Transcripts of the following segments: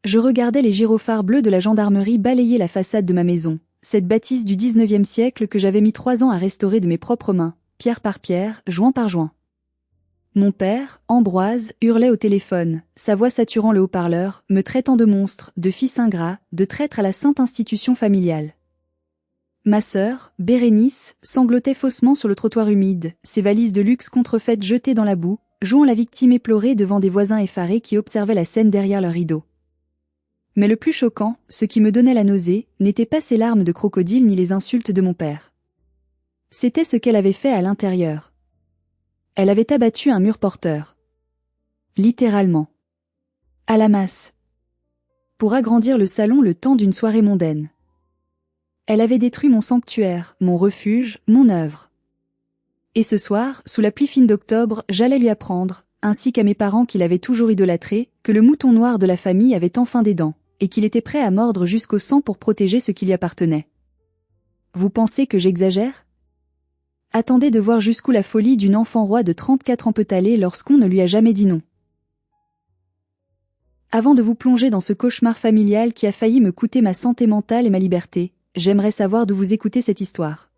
Je regardais les gyrophares bleus de la gendarmerie balayer la façade de ma maison, cette bâtisse du 19e siècle que j'avais mis 3 ans à restaurer de mes propres mains, pierre par pierre, joint par joint. Mon père, Ambroise, hurlait au téléphone, sa voix saturant le haut-parleur, me traitant de monstre, de fils ingrat, de traître à la sainte institution familiale. Ma sœur, Bérénice, sanglotait faussement sur le trottoir humide, ses valises de luxe contrefaites jetées dans la boue, jouant la victime éplorée devant des voisins effarés qui observaient la scène derrière leurs rideaux. Mais le plus choquant, ce qui me donnait la nausée, n'était pas ces larmes de crocodile ni les insultes de mon père. C'était ce qu'elle avait fait à l'intérieur. Elle avait abattu un mur porteur. Littéralement. À la masse. Pour agrandir le salon le temps d'une soirée mondaine. Elle avait détruit mon sanctuaire, mon refuge, mon œuvre. Et ce soir, sous la pluie fine d'octobre, j'allais lui apprendre, ainsi qu'à mes parents qui l'avaient toujours idolâtré, que le mouton noir de la famille avait enfin des dents, et qu'il était prêt à mordre jusqu'au sang pour protéger ce qui lui appartenait. Vous pensez que j'exagère ? Attendez de voir jusqu'où la folie d'une enfant roi de 34 ans peut aller lorsqu'on ne lui a jamais dit non. Avant de vous plonger dans ce cauchemar familial qui a failli me coûter ma santé mentale et ma liberté, j'aimerais savoir d'où vous écoutez cette histoire.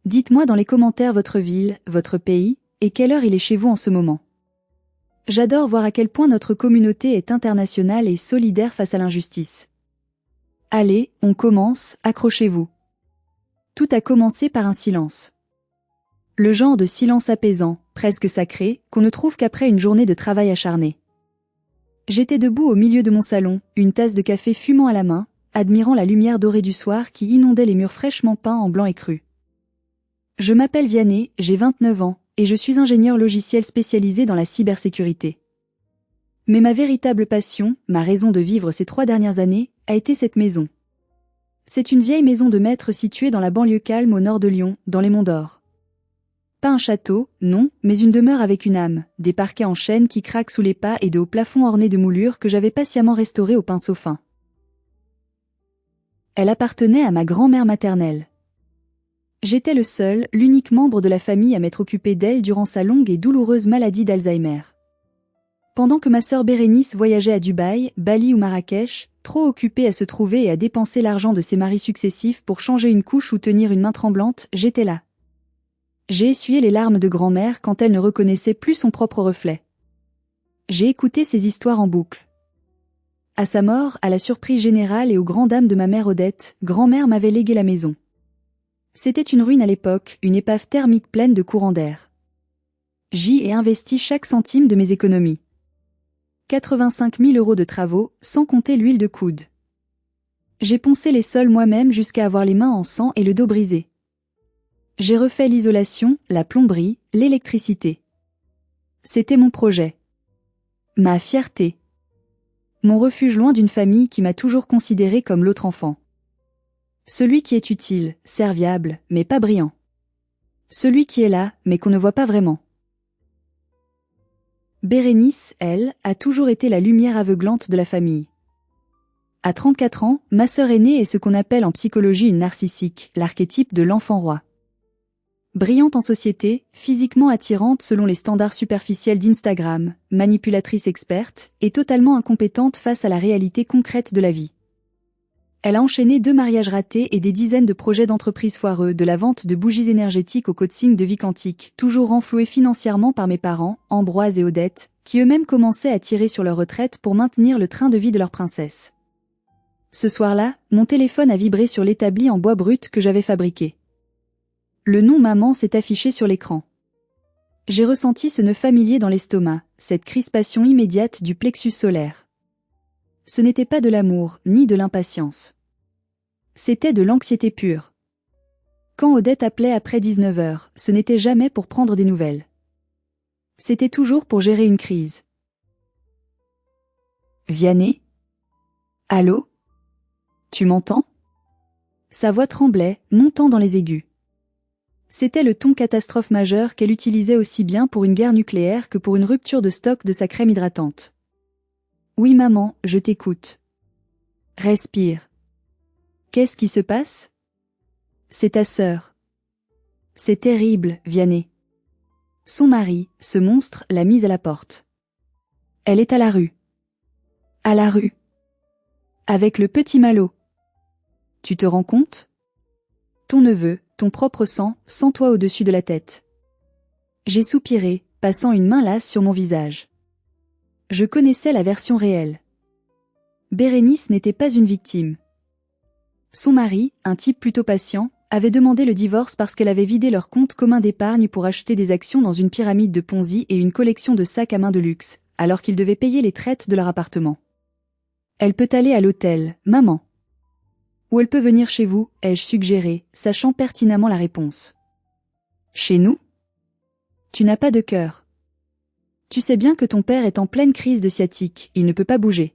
Dites-moi dans les commentaires votre ville, votre pays, et quelle heure il est chez vous en ce moment. J'adore voir à quel point notre communauté est internationale et solidaire face à l'injustice. Allez, on commence, accrochez-vous. Tout a commencé par un silence. Le genre de silence apaisant, presque sacré, qu'on ne trouve qu'après une journée de travail acharné. J'étais debout au milieu de mon salon, une tasse de café fumant à la main, admirant la lumière dorée du soir qui inondait les murs fraîchement peints en blanc et cru. Je m'appelle Vianney, j'ai 29 ans, et je suis ingénieur logiciel spécialisé dans la cybersécurité. Mais ma véritable passion, ma raison de vivre ces 3 dernières années, a été cette maison. C'est une vieille maison de maître située dans la banlieue calme au nord de Lyon, dans les Monts d'Or. Pas un château, non, mais une demeure avec une âme, des parquets en chêne qui craquent sous les pas et de hauts plafonds ornés de moulures que j'avais patiemment restaurés au pinceau fin. Elle appartenait à ma grand-mère maternelle. J'étais le seul, l'unique membre de la famille à m'être occupé d'elle durant sa longue et douloureuse maladie d'Alzheimer. Pendant que ma sœur Bérénice voyageait à Dubaï, Bali ou Marrakech, trop occupée à se trouver et à dépenser l'argent de ses maris successifs pour changer une couche ou tenir une main tremblante, j'étais là. J'ai essuyé les larmes de grand-mère quand elle ne reconnaissait plus son propre reflet. J'ai écouté ses histoires en boucle. À sa mort, à la surprise générale et aux grandes dames de ma mère Odette, grand-mère m'avait légué la maison. C'était une ruine à l'époque, une épave thermique pleine de courants d'air. J'y ai investi chaque centime de mes économies. 85 000 € de travaux, sans compter l'huile de coude. J'ai poncé les sols moi-même jusqu'à avoir les mains en sang et le dos brisé. J'ai refait l'isolation, la plomberie, l'électricité. C'était mon projet. Ma fierté. Mon refuge loin d'une famille qui m'a toujours considéré comme l'autre enfant. Celui qui est utile, serviable, mais pas brillant. Celui qui est là, mais qu'on ne voit pas vraiment. Bérénice, elle, a toujours été la lumière aveuglante de la famille. À 34 ans, ma sœur aînée est ce qu'on appelle en psychologie une narcissique, l'archétype de l'enfant roi. Brillante en société, physiquement attirante selon les standards superficiels d'Instagram, manipulatrice experte, et totalement incompétente face à la réalité concrète de la vie. Elle a enchaîné 2 mariages ratés et des dizaines de projets d'entreprise foireux, de la vente de bougies énergétiques au coaching de vie quantique, toujours renfloués financièrement par mes parents, Ambroise et Odette, qui eux-mêmes commençaient à tirer sur leur retraite pour maintenir le train de vie de leur princesse. Ce soir-là, mon téléphone a vibré sur l'établi en bois brut que j'avais fabriqué. Le nom maman s'est affiché sur l'écran. J'ai ressenti ce nœud familier dans l'estomac, cette crispation immédiate du plexus solaire. Ce n'était pas de l'amour, ni de l'impatience. C'était de l'anxiété pure. Quand Odette appelait après 19 h, ce n'était jamais pour prendre des nouvelles. C'était toujours pour gérer une crise. Vianney ? Allô ? Tu m'entends ? Sa voix tremblait, montant dans les aigus. C'était le ton catastrophe majeure qu'elle utilisait aussi bien pour une guerre nucléaire que pour une rupture de stock de sa crème hydratante. Oui maman, je t'écoute. Respire. Qu'est-ce qui se passe ? C'est ta sœur. C'est terrible, Vianney. Son mari, ce monstre, l'a mise à la porte. Elle est à la rue. À la rue. Avec le petit Malo. Tu te rends compte? Ton neveu, ton propre sang, sans toi au-dessus de la tête. J'ai soupiré, passant une main lasse sur mon visage. Je connaissais la version réelle. Bérénice n'était pas une victime. Son mari, un type plutôt patient, avait demandé le divorce parce qu'elle avait vidé leur compte commun d'épargne pour acheter des actions dans une pyramide de Ponzi et une collection de sacs à main de luxe, alors qu'ils devaient payer les traites de leur appartement. Elle peut aller à l'hôtel, maman. Ou elle peut venir chez vous, ai-je suggéré, sachant pertinemment la réponse. Chez nous? Tu n'as pas de cœur. Tu sais bien que ton père est en pleine crise de sciatique, il ne peut pas bouger.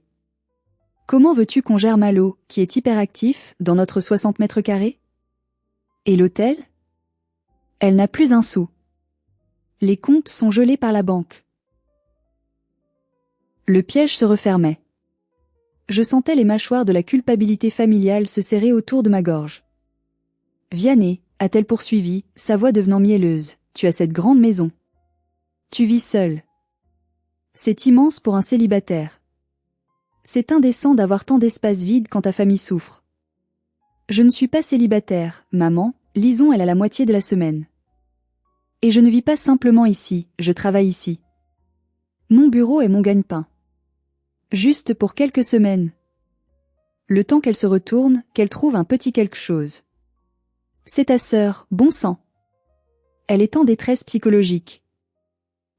Comment veux-tu qu'on gère Malo, qui est hyperactif, dans notre 60 mètres carrés? Et l'hôtel? Elle n'a plus un sou. Les comptes sont gelés par la banque. Le piège se refermait. Je sentais les mâchoires de la culpabilité familiale se serrer autour de ma gorge. Vianney, a-t-elle poursuivi, sa voix devenant mielleuse, tu as cette grande maison. Tu vis seul. C'est immense pour un célibataire. C'est indécent d'avoir tant d'espace vide quand ta famille souffre. Je ne suis pas célibataire, maman, Lison elle a la moitié de la semaine. Et je ne vis pas simplement ici, je travaille ici. Mon bureau est mon gagne-pain. Juste pour quelques semaines. Le temps qu'elle se retourne, qu'elle trouve un petit quelque chose. C'est ta sœur, bon sang. Elle est en détresse psychologique.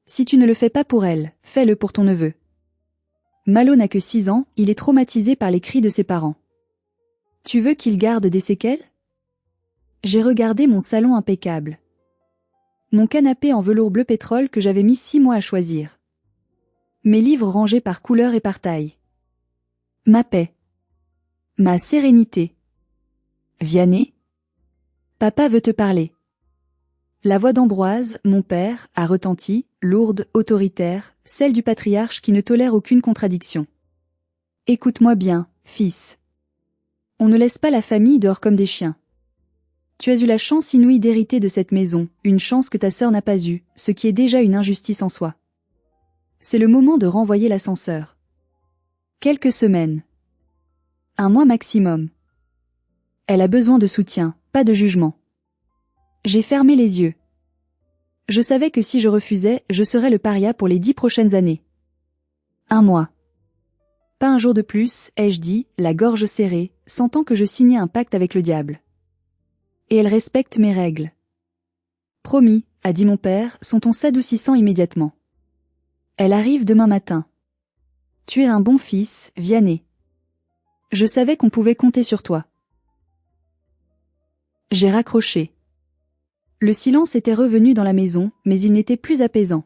Si tu ne le fais pas pour elle, fais-le pour ton neveu. Malo n'a que 6 ans, il est traumatisé par les cris de ses parents. Tu veux qu'il garde des séquelles? J'ai regardé mon salon impeccable. Mon canapé en velours bleu pétrole que j'avais mis 6 mois à choisir. Mes livres rangés par couleur et par taille. Ma paix. Ma sérénité. Vianney? Papa veut te parler. La voix d'Ambroise, mon père, a retenti, lourde, autoritaire, celle du patriarche qui ne tolère aucune contradiction. Écoute-moi bien, fils. On ne laisse pas la famille dehors comme des chiens. Tu as eu la chance inouïe d'hériter de cette maison, une chance que ta sœur n'a pas eue, ce qui est déjà une injustice en soi. C'est le moment de renvoyer l'ascenseur. Quelques semaines. 1 mois maximum. Elle a besoin de soutien, pas de jugement. J'ai fermé les yeux. Je savais que si je refusais, je serais le paria pour les 10 prochaines années. 1 mois. Pas un jour de plus, ai-je dit, la gorge serrée, sentant que je signais un pacte avec le diable. Et elle respecte mes règles. Promis, a dit mon père, son ton s'adoucissant immédiatement. Elle arrive demain matin. Tu es un bon fils, Vianney. Je savais qu'on pouvait compter sur toi. J'ai raccroché. Le silence était revenu dans la maison, mais il n'était plus apaisant.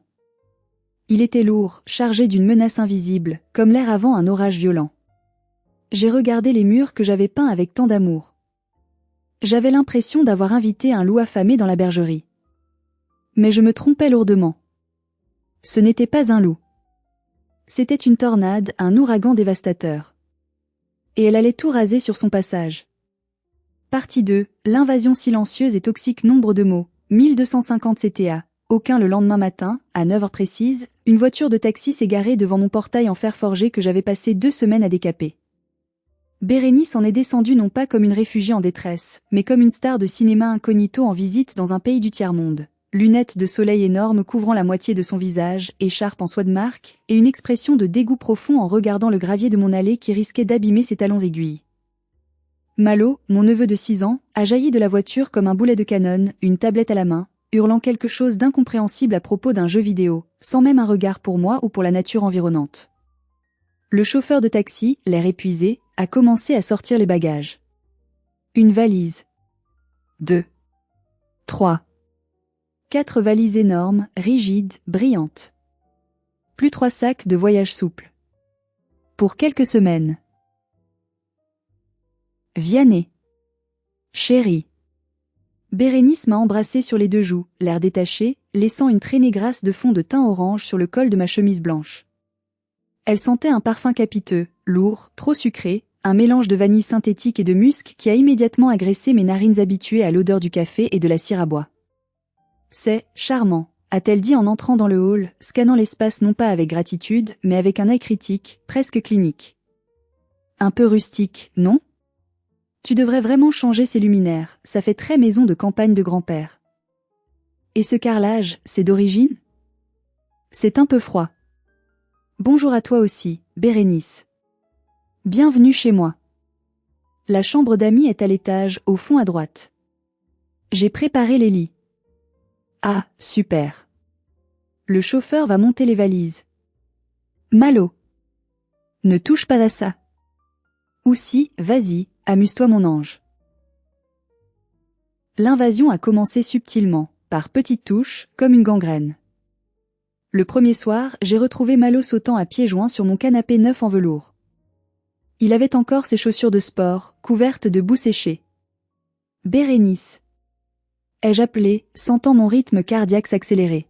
Il était lourd, chargé d'une menace invisible, comme l'air avant un orage violent. J'ai regardé les murs que j'avais peints avec tant d'amour. J'avais l'impression d'avoir invité un loup affamé dans la bergerie. Mais je me trompais lourdement. Ce n'était pas un loup. C'était une tornade, un ouragan dévastateur. Et elle allait tout raser sur son passage. Partie 2, l'invasion silencieuse et toxique. Nombre de mots, 1250 CTA. Aucun. Le lendemain matin, à 9 heures précises, une voiture de taxi s'est garée devant mon portail en fer forgé que j'avais passé 2 semaines à décaper. Bérénice en est descendue non pas comme une réfugiée en détresse, mais comme une star de cinéma incognito en visite dans un pays du tiers-monde. Lunettes de soleil énormes couvrant la moitié de son visage, écharpe en soie de marque, et une expression de dégoût profond en regardant le gravier de mon allée qui risquait d'abîmer ses talons aiguilles. Malo, mon neveu de 6 ans, a jailli de la voiture comme un boulet de canon, une tablette à la main, hurlant quelque chose d'incompréhensible à propos d'un jeu vidéo, sans même un regard pour moi ou pour la nature environnante. Le chauffeur de taxi, l'air épuisé, a commencé à sortir les bagages. Une valise. 2. 3. 4 valises énormes, rigides, brillantes. Plus 3 sacs de voyage souples. Pour quelques semaines. Vianney. Chérie. Bérénice m'a embrassé sur les 2 joues, l'air détaché, laissant une traînée grasse de fond de teint orange sur le col de ma chemise blanche. Elle sentait un parfum capiteux, lourd, trop sucré, un mélange de vanille synthétique et de musc qui a immédiatement agressé mes narines habituées à l'odeur du café et de la cire à bois. C'est charmant, a-t-elle dit en entrant dans le hall, scannant l'espace non pas avec gratitude, mais avec un œil critique, presque clinique. Un peu rustique, non? Tu devrais vraiment changer ces luminaires, ça fait très maison de campagne de grand-père. Et ce carrelage, c'est d'origine? C'est un peu froid. Bonjour à toi aussi, Bérénice. Bienvenue chez moi. La chambre d'amis est à l'étage, au fond à droite. J'ai préparé les lits. Ah, super. Le chauffeur va monter les valises. Malo. Ne touche pas à ça. Ou si, vas-y, amuse-toi mon ange. L'invasion a commencé subtilement, par petites touches, comme une gangrène. Le premier soir, j'ai retrouvé Malo sautant à pieds joints sur mon canapé neuf en velours. Il avait encore ses chaussures de sport, couvertes de boue séchée. Bérénice. Ai-je appelé, sentant mon rythme cardiaque s'accélérer.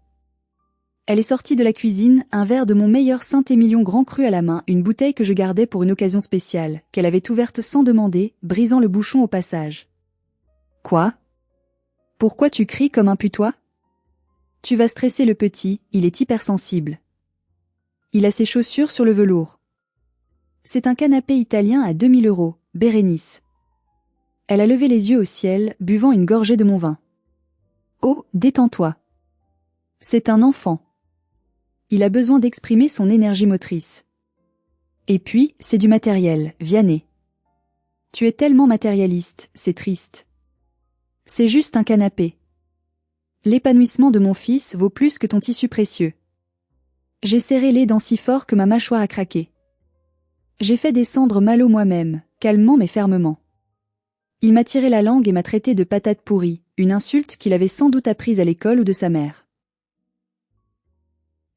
Elle est sortie de la cuisine, un verre de mon meilleur Saint-Émilion grand cru à la main, une bouteille que je gardais pour une occasion spéciale, qu'elle avait ouverte sans demander, brisant le bouchon au passage. Quoi? Pourquoi tu cries comme un putois? Tu vas stresser le petit, il est hypersensible. Il a ses chaussures sur le velours. C'est un canapé italien à 2000 €, Bérénice. Elle a levé les yeux au ciel, buvant une gorgée de mon vin. Oh, détends-toi. C'est un enfant. Il a besoin d'exprimer son énergie motrice. Et puis, c'est du matériel, Vianney. Tu es tellement matérialiste, c'est triste. C'est juste un canapé. L'épanouissement de mon fils vaut plus que ton tissu précieux. J'ai serré les dents si fort que ma mâchoire a craqué. J'ai fait descendre Malo moi-même, calmement mais fermement. Il m'a tiré la langue et m'a traité de patate pourrie, une insulte qu'il avait sans doute apprise à l'école ou de sa mère.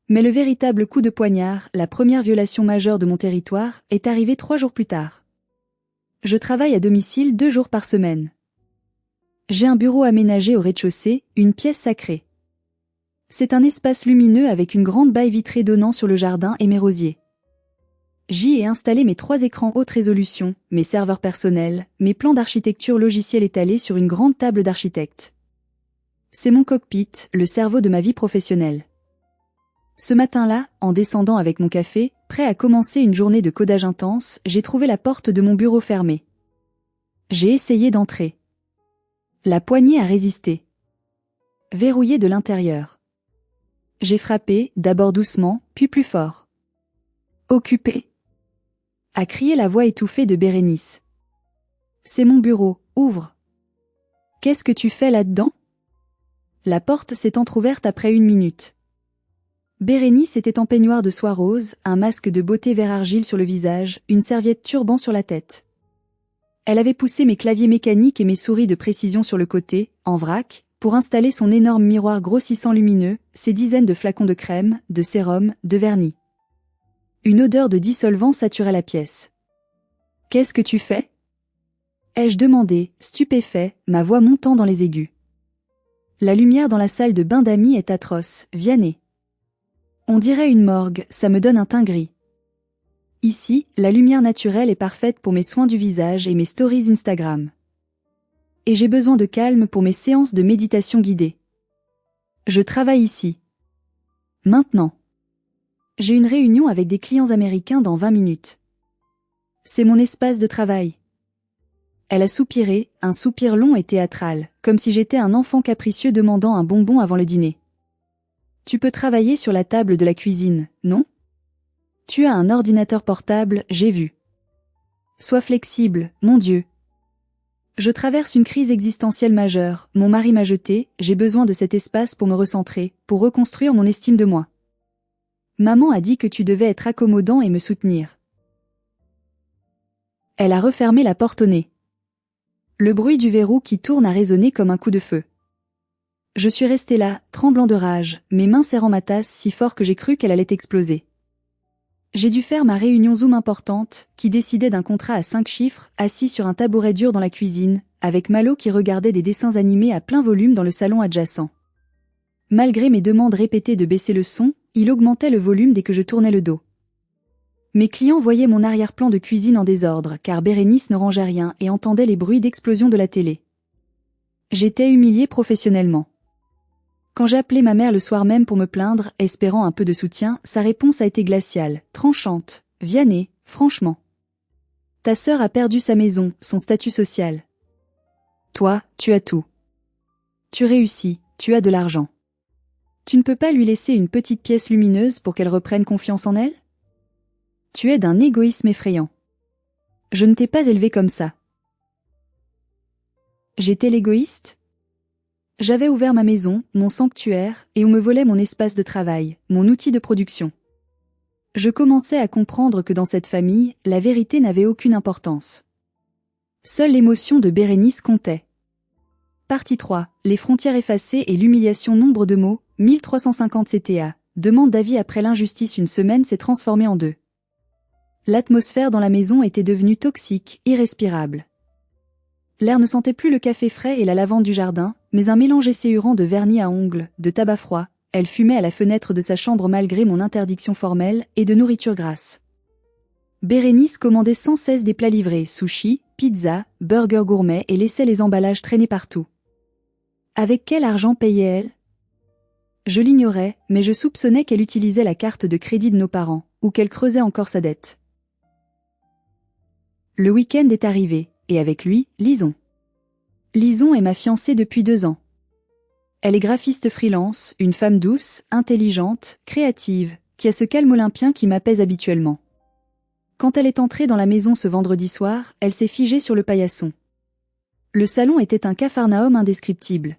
Mais le véritable coup de poignard, la première violation majeure de mon territoire, est arrivé 3 jours plus tard. Je travaille à domicile 2 jours par semaine. J'ai un bureau aménagé au rez-de-chaussée, une pièce sacrée. C'est un espace lumineux avec une grande baille vitrée donnant sur le jardin et mes rosiers. J'y ai installé mes 3 écrans haute résolution, mes serveurs personnels, mes plans d'architecture logicielle étalés sur une grande table d'architecte. C'est mon cockpit, le cerveau de ma vie professionnelle. Ce matin-là, en descendant avec mon café, prêt à commencer une journée de codage intense, j'ai trouvé la porte de mon bureau fermée. J'ai essayé d'entrer. La poignée a résisté. Verrouillée de l'intérieur. J'ai frappé, d'abord doucement, puis plus fort. Occupé. A crié la voix étouffée de Bérénice. C'est mon bureau, ouvre. Qu'est-ce que tu fais là-dedans? La porte s'est entr'ouverte après 1 minute. Bérénice était en peignoir de soie rose, un masque de beauté vert argile sur le visage, une serviette turban sur la tête. Elle avait poussé mes claviers mécaniques et mes souris de précision sur le côté, en vrac, pour installer son énorme miroir grossissant lumineux, ses dizaines de flacons de crème, de sérum, de vernis. Une odeur de dissolvant saturait la pièce. « Qu'est-ce que tu fais ?» ai-je demandé, stupéfait, ma voix montant dans les aigus. La lumière dans la salle de bain d'amis est atroce, Vianney. On dirait une morgue, ça me donne un teint gris. Ici, la lumière naturelle est parfaite pour mes soins du visage et mes stories Instagram. Et j'ai besoin de calme pour mes séances de méditation guidée. Je travaille ici. Maintenant. J'ai une réunion avec des clients américains dans 20 minutes. C'est mon espace de travail. Elle a soupiré, un soupir long et théâtral, comme si j'étais un enfant capricieux demandant un bonbon avant le dîner. Tu peux travailler sur la table de la cuisine, non? Tu as un ordinateur portable, j'ai vu. Sois flexible, mon Dieu. Je traverse une crise existentielle majeure, mon mari m'a jeté, j'ai besoin de cet espace pour me recentrer, pour reconstruire mon estime de moi. Maman a dit que tu devais être accommodant et me soutenir. Elle a refermé la porte au nez. Le bruit du verrou qui tourne a résonné comme un coup de feu. Je suis resté là, tremblant de rage, mes mains serrant ma tasse si fort que j'ai cru qu'elle allait exploser. J'ai dû faire ma réunion Zoom importante, qui décidait d'un contrat à 5 chiffres, assis sur un tabouret dur dans la cuisine, avec Malo qui regardait des dessins animés à plein volume dans le salon adjacent. Malgré mes demandes répétées de baisser le son, il augmentait le volume dès que je tournais le dos. Mes clients voyaient mon arrière-plan de cuisine en désordre, car Bérénice ne rangeait rien et entendait les bruits d'explosion de la télé. J'étais humiliée professionnellement. Quand j'ai appelé ma mère le soir même pour me plaindre, espérant un peu de soutien, sa réponse a été glaciale, tranchante. « Vianney, franchement. Ta sœur a perdu sa maison, son statut social. Toi, tu as tout. Tu réussis, tu as de l'argent. Tu ne peux pas lui laisser une petite pièce lumineuse pour qu'elle reprenne confiance en elle? Tu es d'un égoïsme effrayant. Je ne t'ai pas élevé comme ça. J'étais l'égoïste? J'avais ouvert ma maison, mon sanctuaire, et on me volait mon espace de travail, mon outil de production. Je commençais à comprendre que dans cette famille, la vérité n'avait aucune importance. Seule l'émotion de Bérénice comptait. Partie 3. Les frontières effacées et l'humiliation. Nombre de mots, 1350 CTA. Demande d'avis après l'injustice. Une semaine s'est transformée en 2. L'atmosphère dans la maison était devenue toxique, irrespirable. L'air ne sentait plus le café frais et la lavande du jardin, mais un mélange esséurant de vernis à ongles, de tabac froid. Elle fumait à la fenêtre de sa chambre malgré mon interdiction formelle, et de nourriture grasse. Bérénice commandait sans cesse des plats livrés, sushis, pizza, burgers gourmets et laissait les emballages traîner partout. Avec quel argent payait-elle? Je l'ignorais, mais je soupçonnais qu'elle utilisait la carte de crédit de nos parents, ou qu'elle creusait encore sa dette. Le week-end est arrivé, et avec lui, Lison. Lison est ma fiancée depuis 2 ans. Elle est graphiste freelance, une femme douce, intelligente, créative, qui a ce calme olympien qui m'apaise habituellement. Quand elle est entrée dans la maison ce vendredi soir, elle s'est figée sur le paillasson. Le salon était un capharnaüm indescriptible.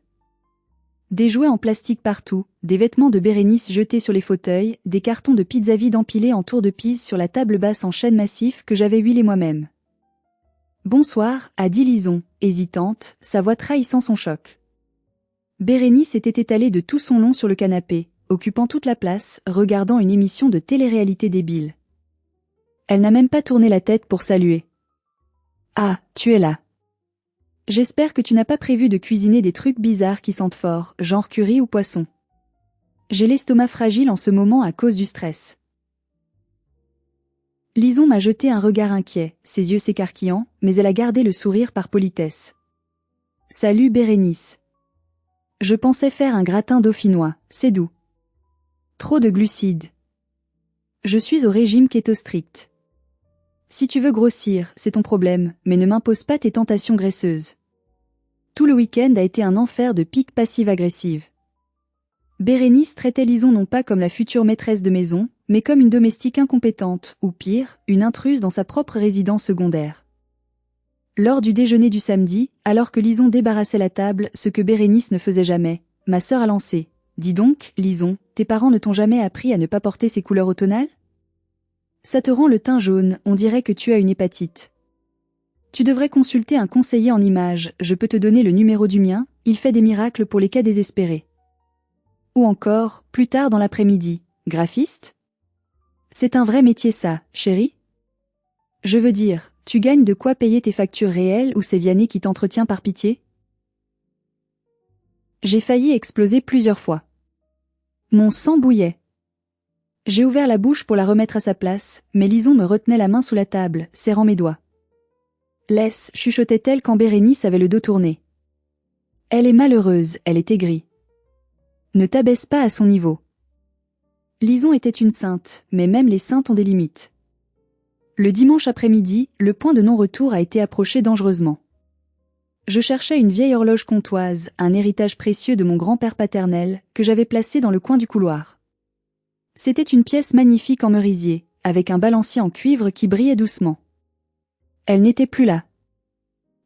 Des jouets en plastique partout, des vêtements de Bérénice jetés sur les fauteuils, des cartons de pizza vides empilés en tour de Pise sur la table basse en chêne massif que j'avais huilé moi-même. « Bonsoir » a dit Lison, hésitante, sa voix trahissant son choc. Bérénice était étalée de tout son long sur le canapé, occupant toute la place, regardant une émission de télé-réalité débile. Elle n'a même pas tourné la tête pour saluer. « Ah, tu es là. J'espère que tu n'as pas prévu de cuisiner des trucs bizarres qui sentent fort, genre curry ou poisson. J'ai l'estomac fragile en ce moment à cause du stress. » Lison m'a jeté un regard inquiet, ses yeux s'écarquillant, mais elle a gardé le sourire par politesse. « Salut Bérénice. Je pensais faire un gratin dauphinois, c'est doux. Trop de glucides. Je suis au régime keto strict. Si tu veux grossir, c'est ton problème, mais ne m'impose pas tes tentations graisseuses. » Tout le week-end a été un enfer de piques passive-agressive. Bérénice traitait Lison non pas comme la future maîtresse de maison, mais comme une domestique incompétente, ou pire, une intruse dans sa propre résidence secondaire. Lors du déjeuner du samedi, alors que Lison débarrassait la table, ce que Bérénice ne faisait jamais, ma sœur a lancé. « Dis donc, Lison, tes parents ne t'ont jamais appris à ne pas porter ces couleurs automnales? Ça te rend le teint jaune, on dirait que tu as une hépatite. Tu devrais consulter un conseiller en images, je peux te donner le numéro du mien, il fait des miracles pour les cas désespérés. » Ou encore, plus tard dans l'après-midi, « Graphiste? C'est un vrai métier ça, chérie? Je veux dire, tu gagnes de quoi payer tes factures réelles ou c'est Vianney qui t'entretient par pitié? » J'ai failli exploser plusieurs fois. Mon sang bouillait. J'ai ouvert la bouche pour la remettre à sa place, mais Lison me retenait la main sous la table, serrant mes doigts. « Laisse, chuchotait-elle quand Bérénice avait le dos tourné. Elle est malheureuse, elle est aigrie. Ne t'abaisse pas à son niveau. Lison était une sainte, mais même les saintes ont des limites. Le dimanche après-midi, le point de non-retour a été approché dangereusement. Je cherchais une vieille horloge comtoise, un héritage précieux de mon grand-père paternel, que j'avais placé dans le coin du couloir. C'était une pièce magnifique en merisier, avec un balancier en cuivre qui brillait doucement. Elle n'était plus là.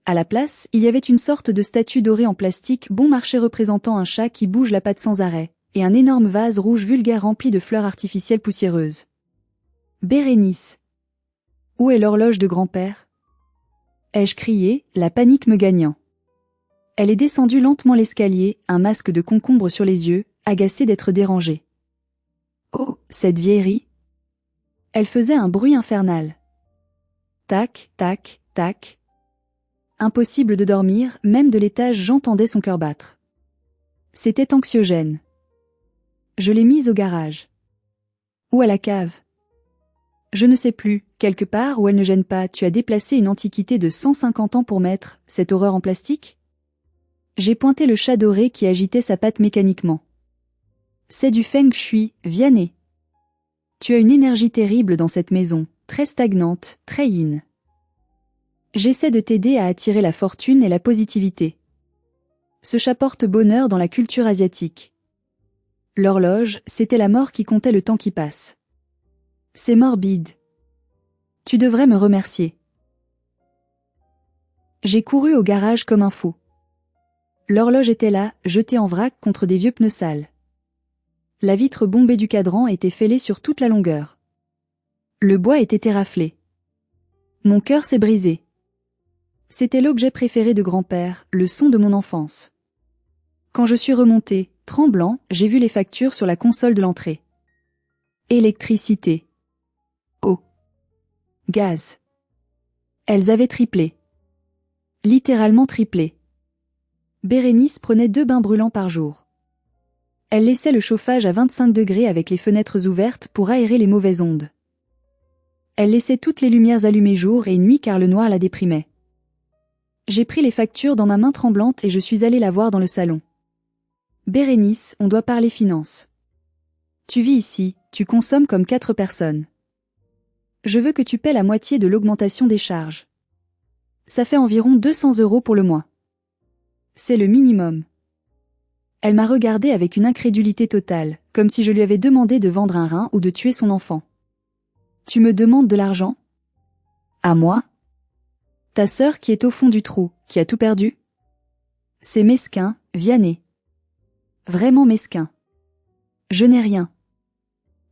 À la place, il y avait une sorte de statue dorée en plastique bon marché représentant un chat qui bouge la patte sans arrêt, et un énorme vase rouge vulgaire rempli de fleurs artificielles poussiéreuses. Bérénice. Où est l'horloge de grand-père? Ai-je crié, la panique me gagnant. Elle est descendue lentement l'escalier, un masque de concombre sur les yeux, agacée d'être dérangée. Oh, cette vieillerie! Elle faisait un bruit infernal. Tac, tac, tac. Impossible de dormir, même de l'étage j'entendais son cœur battre. C'était anxiogène. Je l'ai mise au garage. Ou à la cave. Je ne sais plus, quelque part où elle ne gêne pas. Tu as déplacé une antiquité de 150 ans pour mettre cette horreur en plastique? J'ai pointé le chat doré qui agitait sa patte mécaniquement. C'est du feng shui, Vianney. Tu as une énergie terrible dans cette maison, très stagnante, très yin. J'essaie de t'aider à attirer la fortune et la positivité. Ce chat porte bonheur dans la culture asiatique. L'horloge, c'était la mort qui comptait le temps qui passe. C'est morbide. Tu devrais me remercier. J'ai couru au garage comme un fou. L'horloge était là, jetée en vrac contre des vieux pneus sales. La vitre bombée du cadran était fêlée sur toute la longueur. Le bois était éraflé. Mon cœur s'est brisé. C'était l'objet préféré de grand-père, le son de mon enfance. Quand je suis remonté, tremblant, j'ai vu les factures sur la console de l'entrée. Électricité. Eau. Gaz. Elles avaient triplé. Littéralement triplé. Bérénice prenait 2 bains brûlants par jour. Elle laissait le chauffage à 25 degrés avec les fenêtres ouvertes pour aérer les mauvaises ondes. Elle laissait toutes les lumières allumées jour et nuit car le noir la déprimait. J'ai pris les factures dans ma main tremblante et je suis allé la voir dans le salon. Bérénice, on doit parler finances. Tu vis ici, tu consommes comme 4 personnes. Je veux que tu paies la moitié de l'augmentation des charges. Ça fait environ 200 € pour le mois. C'est le minimum. Elle m'a regardé avec une incrédulité totale, comme si je lui avais demandé de vendre un rein ou de tuer son enfant. Tu me demandes de l'argent? À moi? Ta sœur qui est au fond du trou, qui a tout perdu? C'est mesquin, Vianney. Vraiment mesquin. Je n'ai rien.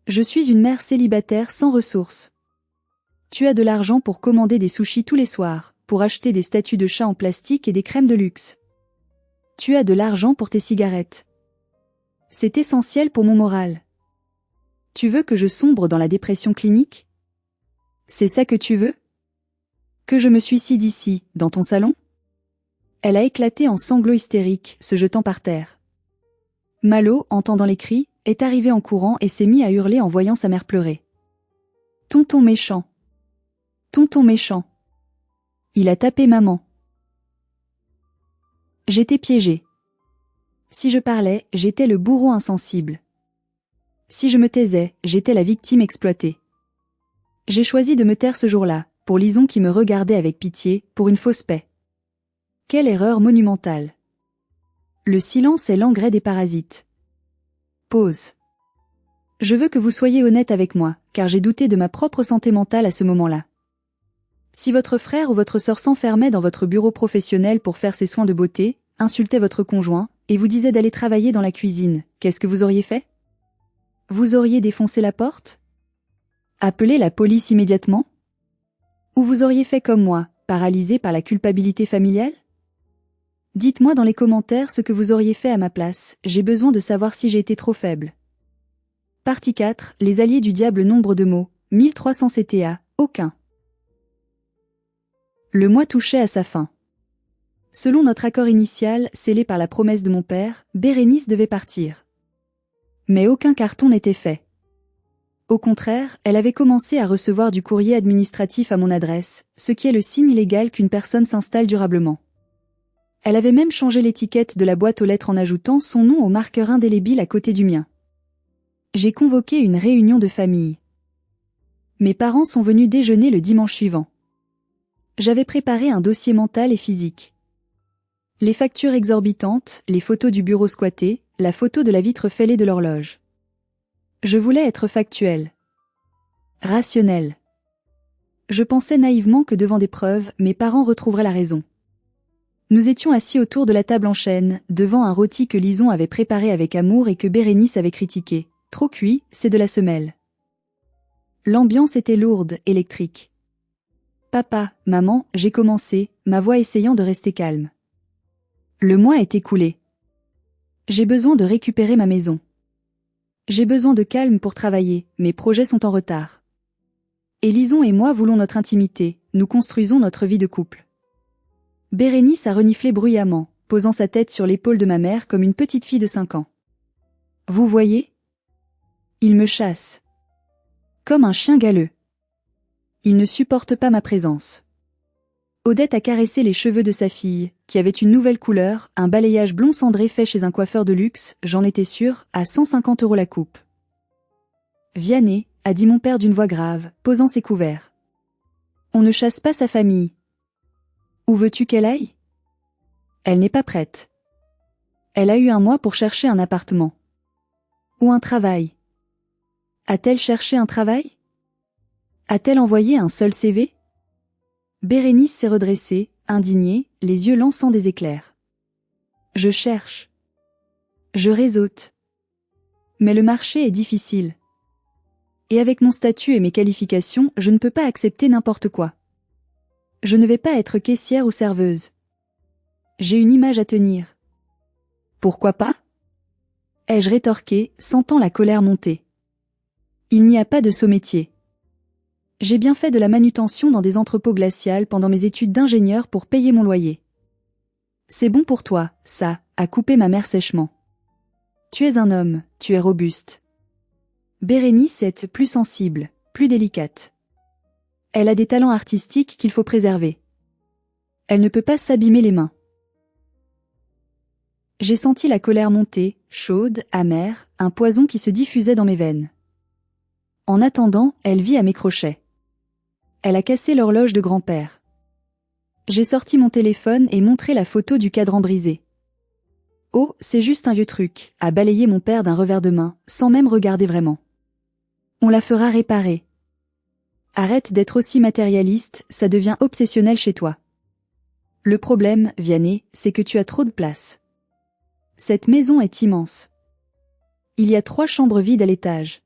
Je suis une mère célibataire sans ressources. Tu as de l'argent pour commander des sushis tous les soirs, pour acheter des statues de chats en plastique et des crèmes de luxe. Tu as de l'argent pour tes cigarettes. C'est essentiel pour mon moral. Tu veux que je sombre dans la dépression clinique? C'est ça que tu veux? Que je me suicide ici, dans ton salon? Elle a éclaté en sanglots hystériques, se jetant par terre. Malo, entendant les cris, est arrivé en courant et s'est mis à hurler en voyant sa mère pleurer. Tonton méchant. Tonton méchant. Il a tapé maman. J'étais piégée. Si je parlais, j'étais le bourreau insensible. Si je me taisais, j'étais la victime exploitée. J'ai choisi de me taire ce jour-là, pour Lison qui me regardait avec pitié, pour une fausse paix. Quelle erreur monumentale. Le silence est l'engrais des parasites. Pause. Je veux que vous soyez honnête avec moi, car j'ai douté de ma propre santé mentale à ce moment-là. Si votre frère ou votre sœur s'enfermait dans votre bureau professionnel pour faire ses soins de beauté, insultait votre conjoint, et vous disait d'aller travailler dans la cuisine, qu'est-ce que vous auriez fait? Vous auriez défoncé la porte? Appelé la police immédiatement? Ou vous auriez fait comme moi, paralysé par la culpabilité familiale? Dites-moi dans les commentaires ce que vous auriez fait à ma place, j'ai besoin de savoir si j'ai été trop faible. Partie 4, les alliés du diable. Nombre de mots, 1300 CTA, aucun. Le mois touchait à sa fin. Selon notre accord initial, scellé par la promesse de mon père, Bérénice devait partir. Mais aucun carton n'était fait. Au contraire, elle avait commencé à recevoir du courrier administratif à mon adresse, ce qui est le signe illégal qu'une personne s'installe durablement. Elle avait même changé l'étiquette de la boîte aux lettres en ajoutant son nom au marqueur indélébile à côté du mien. J'ai convoqué une réunion de famille. Mes parents sont venus déjeuner le dimanche suivant. J'avais préparé un dossier mental et physique. Les factures exorbitantes, les photos du bureau squatté, la photo de la vitre fêlée de l'horloge. Je voulais être factuel. Rationnel. Je pensais naïvement que devant des preuves, mes parents retrouveraient la raison. Nous étions assis autour de la table en chêne, devant un rôti que Lison avait préparé avec amour et que Bérénice avait critiqué. Trop cuit, c'est de la semelle. L'ambiance était lourde, électrique. Papa, maman, j'ai commencé, ma voix essayant de rester calme. Le mois est écoulé. J'ai besoin de récupérer ma maison. J'ai besoin de calme pour travailler, mes projets sont en retard. Et Lison et moi voulons notre intimité, nous construisons notre vie de couple. Bérénice a reniflé bruyamment, posant sa tête sur l'épaule de ma mère comme une petite fille de 5 ans. Vous voyez? Il me chasse. Comme un chien galeux. Il ne supporte pas ma présence. Odette a caressé les cheveux de sa fille, qui avait une nouvelle couleur, un balayage blond cendré fait chez un coiffeur de luxe, j'en étais sûre, à 150 € la coupe. Vianney, a dit mon père d'une voix grave, posant ses couverts. On ne chasse pas sa famille. Où veux-tu qu'elle aille? Elle n'est pas prête. Elle a eu un mois pour chercher un appartement. Ou un travail. A-t-elle cherché un travail? A-t-elle envoyé un seul CV? Bérénice s'est redressée, indignée, les yeux lançant des éclairs. Je cherche. Je réseaute. Mais le marché est difficile. Et avec mon statut et mes qualifications, je ne peux pas accepter n'importe quoi. Je ne vais pas être caissière ou serveuse. J'ai une image à tenir. Pourquoi pas? Ai-je rétorqué, sentant la colère monter. Il n'y a pas de saut métier. J'ai bien fait de la manutention dans des entrepôts glacials pendant mes études d'ingénieur pour payer mon loyer. C'est bon pour toi, ça, a coupé ma mère sèchement. Tu es un homme, tu es robuste. Bérénice est plus sensible, plus délicate. Elle a des talents artistiques qu'il faut préserver. Elle ne peut pas s'abîmer les mains. J'ai senti la colère monter, chaude, amère, un poison qui se diffusait dans mes veines. En attendant, elle vit à mes crochets. Elle a cassé l'horloge de grand-père. J'ai sorti mon téléphone et montré la photo du cadran brisé. Oh, c'est juste un vieux truc, a balayé mon père d'un revers de main, sans même regarder vraiment. On la fera réparer. Arrête d'être aussi matérialiste, ça devient obsessionnel chez toi. Le problème, Vianney, c'est que tu as trop de place. Cette maison est immense. Il y a 3 chambres vides à l'étage.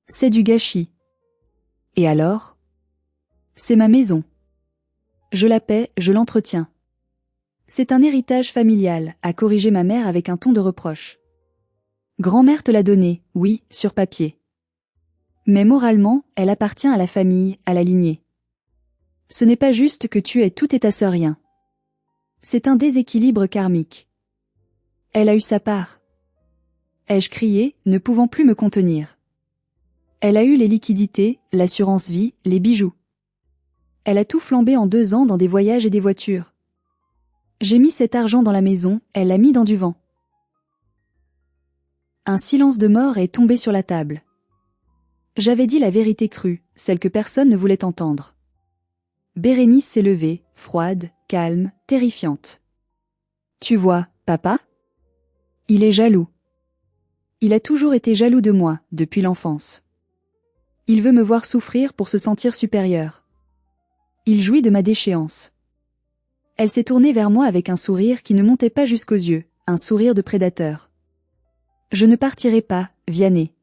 C'est du gâchis. Et alors? C'est ma maison. Je la paie, je l'entretiens. C'est un héritage familial, a corrigé ma mère avec un ton de reproche. Grand-mère te l'a donnée, oui, sur papier. Mais moralement, elle appartient à la famille, à la lignée. Ce n'est pas juste que tu aies tout et ta sœur rien. C'est un déséquilibre karmique. Elle a eu sa part. Ai-je crié, ne pouvant plus me contenir. Elle a eu les liquidités, l'assurance vie, les bijoux. Elle a tout flambé en 2 ans dans des voyages et des voitures. J'ai mis cet argent dans la maison, elle l'a mis dans du vent. Un silence de mort est tombé sur la table. J'avais dit la vérité crue, celle que personne ne voulait entendre. Bérénice s'est levée, froide, calme, terrifiante. Tu vois, papa? Il est jaloux. Il a toujours été jaloux de moi, depuis l'enfance. Il veut me voir souffrir pour se sentir supérieur. Il jouit de ma déchéance. Elle s'est tournée vers moi avec un sourire qui ne montait pas jusqu'aux yeux, un sourire de prédateur. Je ne partirai pas, Vianney.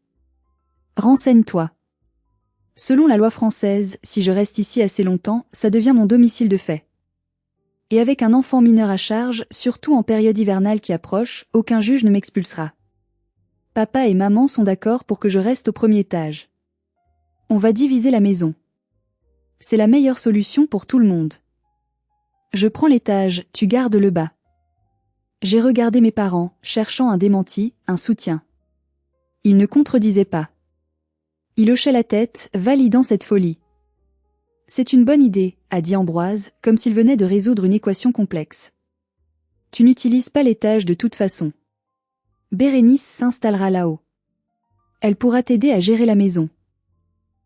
Renseigne-toi. Selon la loi française, si je reste ici assez longtemps, ça devient mon domicile de fait. Et avec un enfant mineur à charge, surtout en période hivernale qui approche, aucun juge ne m'expulsera. Papa et maman sont d'accord pour que je reste au 1er étage. On va diviser la maison. C'est la meilleure solution pour tout le monde. Je prends l'étage, tu gardes le bas. J'ai regardé mes parents, cherchant un démenti, un soutien. Ils ne contredisaient pas. Ils hochaient la tête, validant cette folie. C'est une bonne idée, a dit Ambroise, comme s'il venait de résoudre une équation complexe. Tu n'utilises pas l'étage de toute façon. Bérénice s'installera là-haut. Elle pourra t'aider à gérer la maison.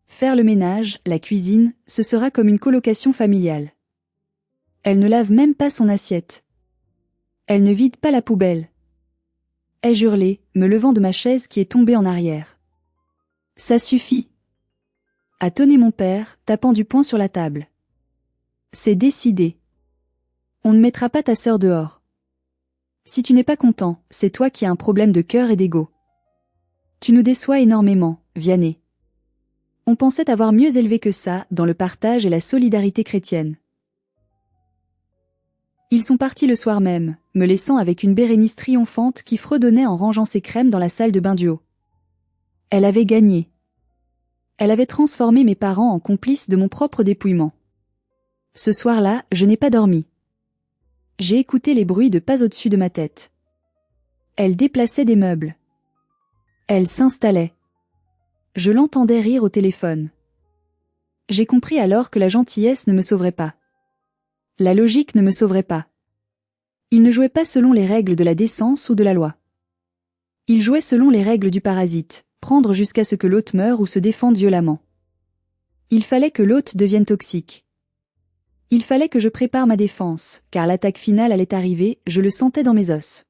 Faire le ménage, la cuisine, ce sera comme une colocation familiale. Elle ne lave même pas son assiette. Elle ne vide pas la poubelle. Ai-je hurlé, me levant de ma chaise qui est tombée en arrière. Ça suffit. A tonné mon père, tapant du poing sur la table. C'est décidé. On ne mettra pas ta sœur dehors. Si tu n'es pas content, c'est toi qui as un problème de cœur et d'ego. Tu nous déçois énormément, Vianney. On pensait t'avoir mieux élevé que ça, dans le partage et la solidarité chrétienne. Ils sont partis le soir même, me laissant avec une Bérénice triomphante qui fredonnait en rangeant ses crèmes dans la salle de bain du haut. Elle avait gagné. Elle avait transformé mes parents en complices de mon propre dépouillement. Ce soir-là, je n'ai pas dormi. J'ai écouté les bruits de pas au-dessus de ma tête. Elle déplaçait des meubles. Elle s'installait. Je l'entendais rire au téléphone. J'ai compris alors que la gentillesse ne me sauverait pas. La logique ne me sauverait pas. Il ne jouait pas selon les règles de la décence ou de la loi. Il jouait selon les règles du parasite, prendre jusqu'à ce que l'hôte meure ou se défende violemment. Il fallait que l'hôte devienne toxique. Il fallait que je prépare ma défense, car l'attaque finale allait arriver, je le sentais dans mes os.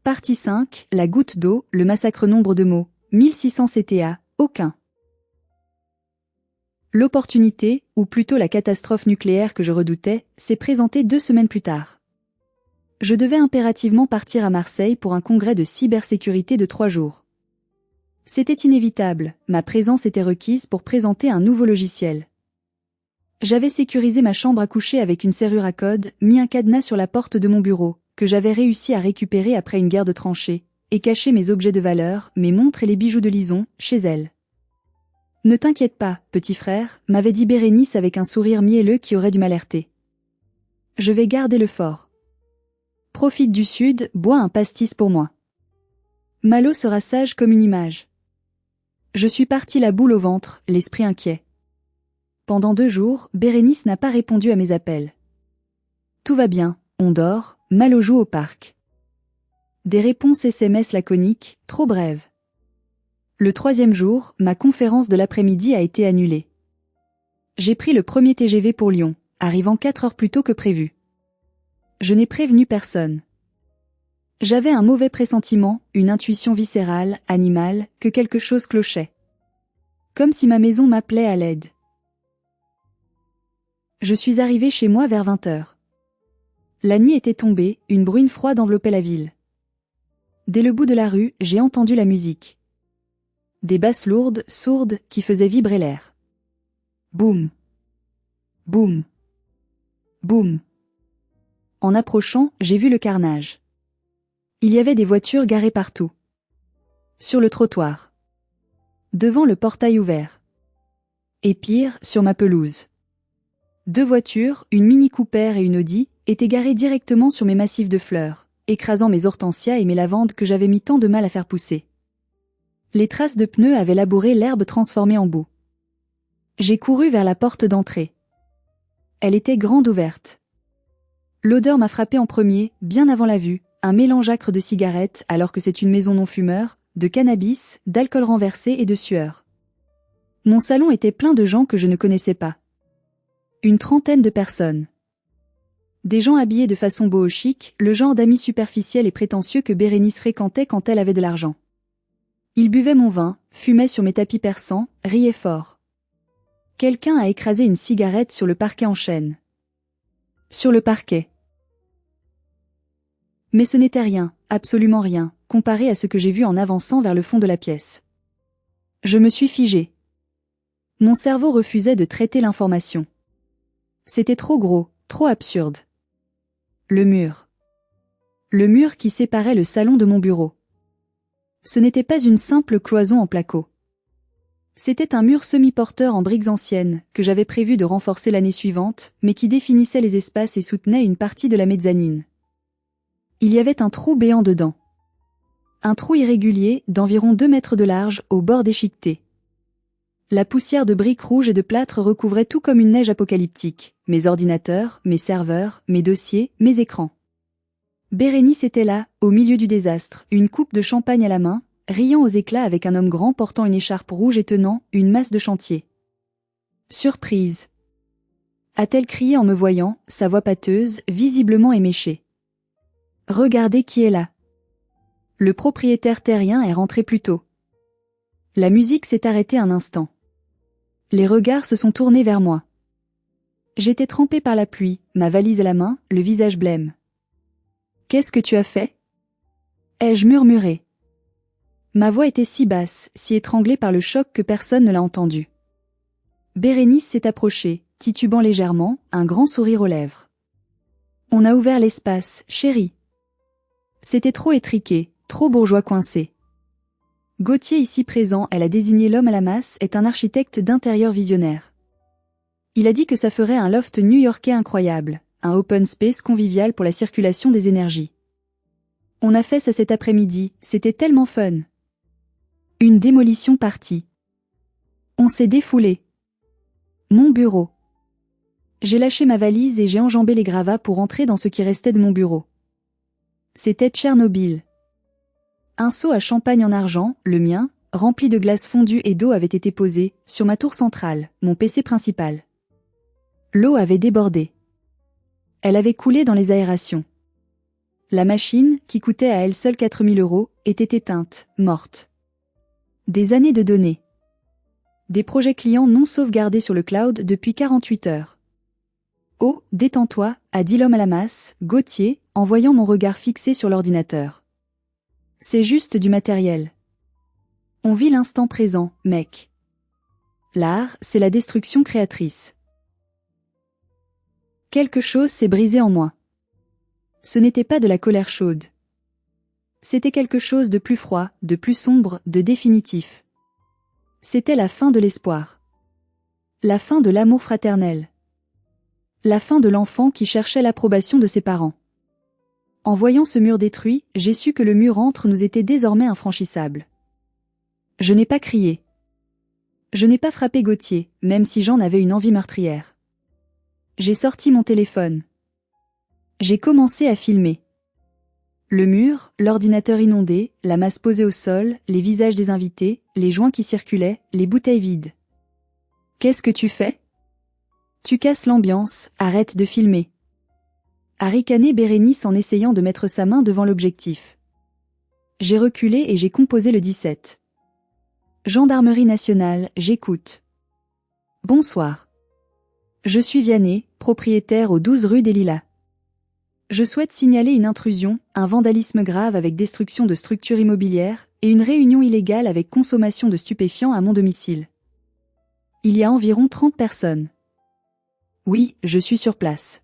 Partie 5, la goutte d'eau, le massacre. Nombre de mots, 1600 CTA, aucun. L'opportunité, ou plutôt la catastrophe nucléaire que je redoutais, s'est présentée 2 semaines plus tard. Je devais impérativement partir à Marseille pour un congrès de cybersécurité de 3 jours. C'était inévitable, ma présence était requise pour présenter un nouveau logiciel. J'avais sécurisé ma chambre à coucher avec une serrure à code, mis un cadenas sur la porte de mon bureau, que j'avais réussi à récupérer après une guerre de tranchées, et caché mes objets de valeur, mes montres et les bijoux de Lison, chez elle. Ne t'inquiète pas, petit frère, m'avait dit Bérénice avec un sourire mielleux qui aurait dû m'alerter. Je vais garder le fort. Profite du sud, bois un pastis pour moi. Malo sera sage comme une image. Je suis parti la boule au ventre, l'esprit inquiet. Pendant 2 jours, Bérénice n'a pas répondu à mes appels. Tout va bien, on dort, Malo joue au parc. Des réponses SMS laconiques, trop brèves. Le 3e jour, ma conférence de l'après-midi a été annulée. J'ai pris le premier TGV pour Lyon, arrivant 4 heures plus tôt que prévu. Je n'ai prévenu personne. J'avais un mauvais pressentiment, une intuition viscérale, animale, que quelque chose clochait. Comme si ma maison m'appelait à l'aide. Je suis arrivé chez moi vers 20 heures. La nuit était tombée, une bruine froide enveloppait la ville. Dès le bout de la rue, j'ai entendu la musique. Des basses lourdes, sourdes, qui faisaient vibrer l'air. Boum. Boum. Boum. En approchant, j'ai vu le carnage. Il y avait des voitures garées partout. Sur le trottoir. Devant le portail ouvert. Et pire, sur ma pelouse. 2 voitures, une Mini Cooper et une Audi, étaient garées directement sur mes massifs de fleurs, écrasant mes hortensias et mes lavandes que j'avais mis tant de mal à faire pousser. Les traces de pneus avaient labouré l'herbe transformée en boue. J'ai couru vers la porte d'entrée. Elle était grande ouverte. L'odeur m'a frappé en premier, bien avant la vue, un mélange âcre de cigarettes alors que c'est une maison non-fumeur, de cannabis, d'alcool renversé et de sueur. Mon salon était plein de gens que je ne connaissais pas. Une 30aine de personnes. Des gens habillés de façon boho chic, le genre d'amis superficiels et prétentieux que Bérénice fréquentait quand elle avait de l'argent. Ils buvaient mon vin, fumaient sur mes tapis persans, riaient fort. Quelqu'un a écrasé une cigarette sur le parquet en chêne. Sur le parquet. Mais ce n'était rien, absolument rien, comparé à ce que j'ai vu en avançant vers le fond de la pièce. Je me suis figé. Mon cerveau refusait de traiter l'information. C'était trop gros, trop absurde. Le mur. Le mur qui séparait le salon de mon bureau. Ce n'était pas une simple cloison en placo. C'était un mur semi-porteur en briques anciennes, que j'avais prévu de renforcer l'année suivante, mais qui définissait les espaces et soutenait une partie de la mezzanine. Il y avait un trou béant dedans. Un trou irrégulier, d'environ 2 mètres de large, au bord déchiqueté. La poussière de briques rouges et de plâtre recouvrait tout comme une neige apocalyptique, mes ordinateurs, mes serveurs, mes dossiers, mes écrans. Bérénice était là, au milieu du désastre, une coupe de champagne à la main, riant aux éclats avec un homme grand portant une écharpe rouge et tenant une masse de chantier. Surprise. A-t-elle crié en me voyant, sa voix pâteuse, visiblement éméchée. Regardez qui est là. Le propriétaire terrien est rentré plus tôt. La musique s'est arrêtée un instant. Les regards se sont tournés vers moi. J'étais trempé par la pluie, ma valise à la main, le visage blême. « Qu'est-ce que tu as fait ?» ai-je murmuré. Ma voix était si basse, si étranglée par le choc que personne ne l'a entendue. Bérénice s'est approchée, titubant légèrement, un grand sourire aux lèvres. « On a ouvert l'espace, chérie. » C'était trop étriqué, trop bourgeois coincé. Gauthier ici présent, elle a désigné l'homme à la masse, est un architecte d'intérieur visionnaire. Il a dit que ça ferait un loft new-yorkais incroyable, un open space convivial pour la circulation des énergies. On a fait ça cet après-midi, c'était tellement fun. Une démolition partie. On s'est défoulé. Mon bureau. J'ai lâché ma valise et j'ai enjambé les gravats pour entrer dans ce qui restait de mon bureau. C'était Tchernobyl. Un seau à champagne en argent, le mien, rempli de glace fondue et d'eau avait été posé, sur ma tour centrale, mon PC principal. L'eau avait débordé. Elle avait coulé dans les aérations. La machine, qui coûtait à elle seule 4 000 €, était éteinte, morte. Des années de données. Des projets clients non sauvegardés sur le cloud depuis 48 heures. Oh, détends-toi, a dit l'homme à la masse, Gauthier, en voyant mon regard fixé sur l'ordinateur. C'est juste du matériel. On vit l'instant présent, mec. L'art, c'est la destruction créatrice. Quelque chose s'est brisé en moi. Ce n'était pas de la colère chaude. C'était quelque chose de plus froid, de plus sombre, de définitif. C'était la fin de l'espoir. La fin de l'amour fraternel. La fin de l'enfant qui cherchait l'approbation de ses parents. En voyant ce mur détruit, j'ai su que le mur entre nous était désormais infranchissable. Je n'ai pas crié. Je n'ai pas frappé Gauthier, même si j'en avais une envie meurtrière. J'ai sorti mon téléphone. J'ai commencé à filmer. Le mur, l'ordinateur inondé, la masse posée au sol, les visages des invités, les joints qui circulaient, les bouteilles vides. Qu'est-ce que tu fais? Tu casses l'ambiance, arrête de filmer. A ricané Bérénice en essayant de mettre sa main devant l'objectif. J'ai reculé et j'ai composé le 17. Gendarmerie nationale, j'écoute. Bonsoir. Je suis Vianney, propriétaire au 12 rue des Lilas. Je souhaite signaler une intrusion, un vandalisme grave avec destruction de structures immobilières, et une réunion illégale avec consommation de stupéfiants à mon domicile. Il y a environ 30 personnes. Oui, je suis sur place.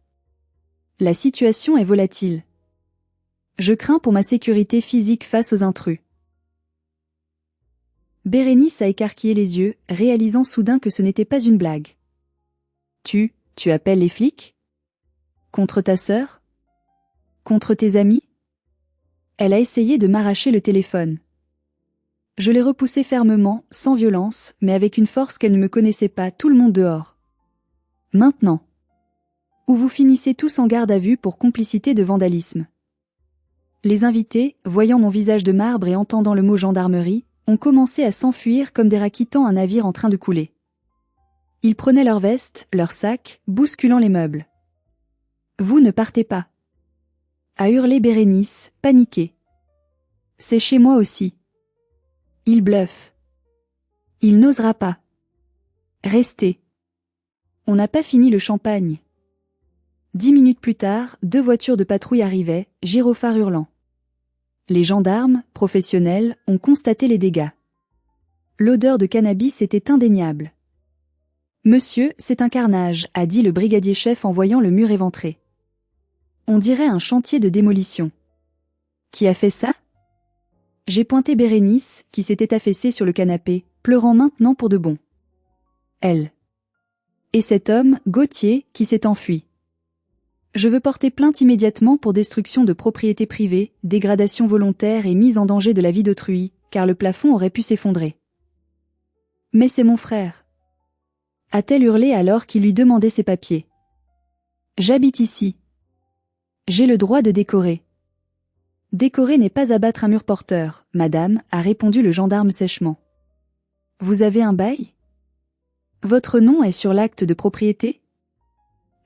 La situation est volatile. Je crains pour ma sécurité physique face aux intrus. Bérénice a écarquillé les yeux, réalisant soudain que ce n'était pas une blague. Tu appelles les flics? Contre ta sœur? Contre tes amis? Elle a essayé de m'arracher le téléphone. Je l'ai repoussé fermement, sans violence, mais avec une force qu'elle ne me connaissait pas, tout le monde dehors. Maintenant. Ou vous finissez tous en garde à vue pour complicité de vandalisme. Les invités, voyant mon visage de marbre et entendant le mot gendarmerie, ont commencé à s'enfuir comme des rats quittant un navire en train de couler. Ils prenaient leurs vestes, leurs sacs, bousculant les meubles. Vous ne partez pas. A hurlé Bérénice, paniquée. C'est chez moi aussi. Il bluffe. Il n'osera pas. Restez. On n'a pas fini le champagne. 10 minutes plus tard, 2 voitures de patrouille arrivaient, gyrophares hurlant. Les gendarmes, professionnels, ont constaté les dégâts. L'odeur de cannabis était indéniable. Monsieur, c'est un carnage, a dit le brigadier-chef en voyant le mur éventré. On dirait un chantier de démolition. Qui a fait ça? J'ai pointé Bérénice, qui s'était affaissée sur le canapé, pleurant maintenant pour de bon. Elle. Et cet homme, Gauthier, qui s'est enfui. Je veux porter plainte immédiatement pour destruction de propriété privée, dégradation volontaire et mise en danger de la vie d'autrui, car le plafond aurait pu s'effondrer. Mais c'est mon frère. A-t-elle hurlé alors qu'il lui demandait ses papiers. J'habite ici. J'ai le droit de décorer. Décorer n'est pas abattre un mur porteur, madame, a répondu le gendarme sèchement. Vous avez un bail? Votre nom est sur l'acte de propriété?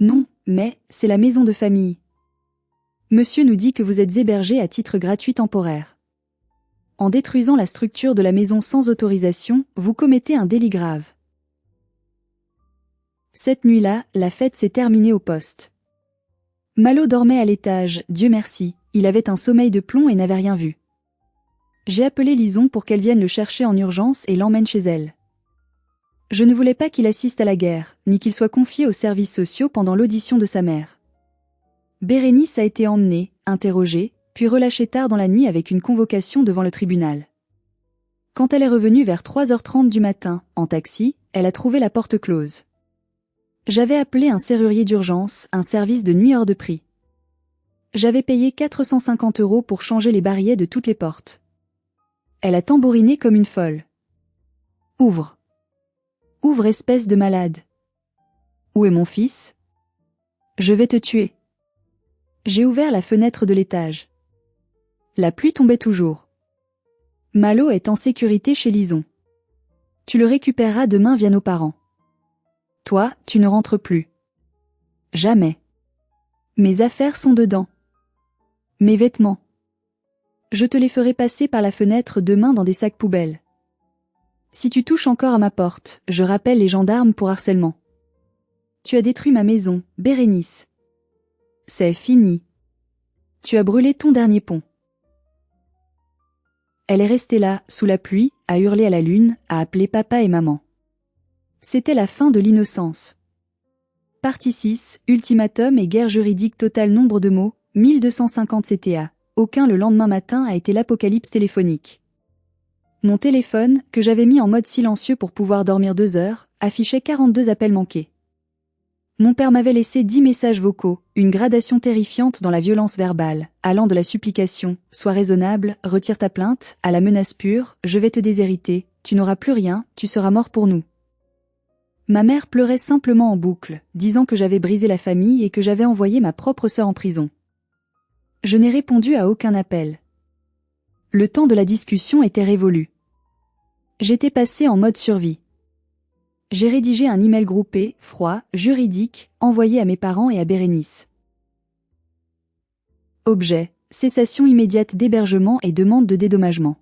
Non, mais c'est la maison de famille. Monsieur nous dit que vous êtes hébergé à titre gratuit temporaire. En détruisant la structure de la maison sans autorisation, vous commettez un délit grave. Cette nuit-là, la fête s'est terminée au poste. Malo dormait à l'étage, Dieu merci, il avait un sommeil de plomb et n'avait rien vu. J'ai appelé Lison pour qu'elle vienne le chercher en urgence et l'emmène chez elle. Je ne voulais pas qu'il assiste à la guerre, ni qu'il soit confié aux services sociaux pendant l'audition de sa mère. Bérénice a été emmenée, interrogée, puis relâchée tard dans la nuit avec une convocation devant le tribunal. Quand elle est revenue vers 3h30 du matin, en taxi, elle a trouvé la porte close. J'avais appelé un serrurier d'urgence, un service de nuit hors de prix. J'avais payé 450 € pour changer les barillets de toutes les portes. Elle a tambouriné comme une folle. Ouvre. Ouvre, espèce de malade. Où est mon fils? Je vais te tuer. J'ai ouvert la fenêtre de l'étage. La pluie tombait toujours. Malo est en sécurité chez Lison. Tu le récupéreras demain via nos parents. Toi, tu ne rentres plus. Jamais. Mes affaires sont dedans. Mes vêtements. Je te les ferai passer par la fenêtre demain dans des sacs poubelles. Si tu touches encore à ma porte, je rappelle les gendarmes pour harcèlement. Tu as détruit ma maison, Bérénice. C'est fini. Tu as brûlé ton dernier pont. Elle est restée là, sous la pluie, à hurler à la lune, à appeler papa et maman. C'était la fin de l'innocence. Partie 6, ultimatum et guerre juridique totale. Nombre de mots, 1250 CTA. Aucun. Le lendemain matin a été l'apocalypse téléphonique. Mon téléphone, que j'avais mis en mode silencieux pour pouvoir dormir 2 heures, affichait 42 appels manqués. Mon père m'avait laissé 10 messages vocaux, une gradation terrifiante dans la violence verbale, allant de la supplication, sois raisonnable, retire ta plainte, à la menace pure, je vais te déshériter, tu n'auras plus rien, tu seras mort pour nous. Ma mère pleurait simplement en boucle, disant que j'avais brisé la famille et que j'avais envoyé ma propre sœur en prison. Je n'ai répondu à aucun appel. Le temps de la discussion était révolu. J'étais passé en mode survie. J'ai rédigé un email groupé, froid, juridique, envoyé à mes parents et à Bérénice. Objet, cessation immédiate d'hébergement et demande de dédommagement.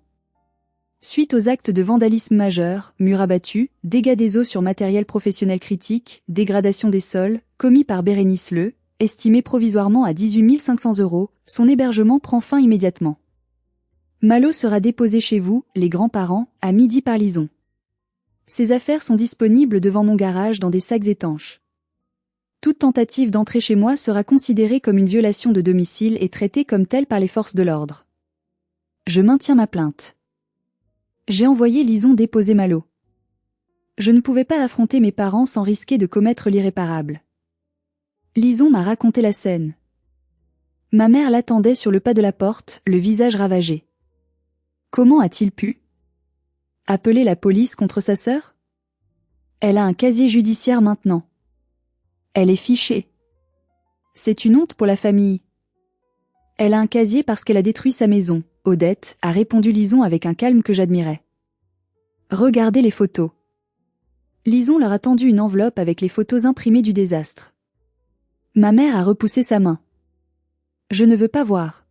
Suite aux actes de vandalisme majeur, murs abattus, dégâts des eaux sur matériel professionnel critique, dégradation des sols, commis par Bérénice Le, estimé provisoirement à 18 500 €, son hébergement prend fin immédiatement. Malo sera déposé chez vous, les grands-parents, à midi par Lison. Ses affaires sont disponibles devant mon garage dans des sacs étanches. Toute tentative d'entrer chez moi sera considérée comme une violation de domicile et traitée comme telle par les forces de l'ordre. Je maintiens ma plainte. J'ai envoyé Lison déposer Malo. Je ne pouvais pas affronter mes parents sans risquer de commettre l'irréparable. Lison m'a raconté la scène. Ma mère l'attendait sur le pas de la porte, le visage ravagé. Comment a-t-il pu appeler la police contre sa sœur? Elle a un casier judiciaire maintenant. Elle est fichée. C'est une honte pour la famille. Elle a un casier parce qu'elle a détruit sa maison, Odette, a répondu Lison avec un calme que j'admirais. Regardez les photos. Lison leur a tendu une enveloppe avec les photos imprimées du désastre. Ma mère a repoussé sa main. Je ne veux pas voir.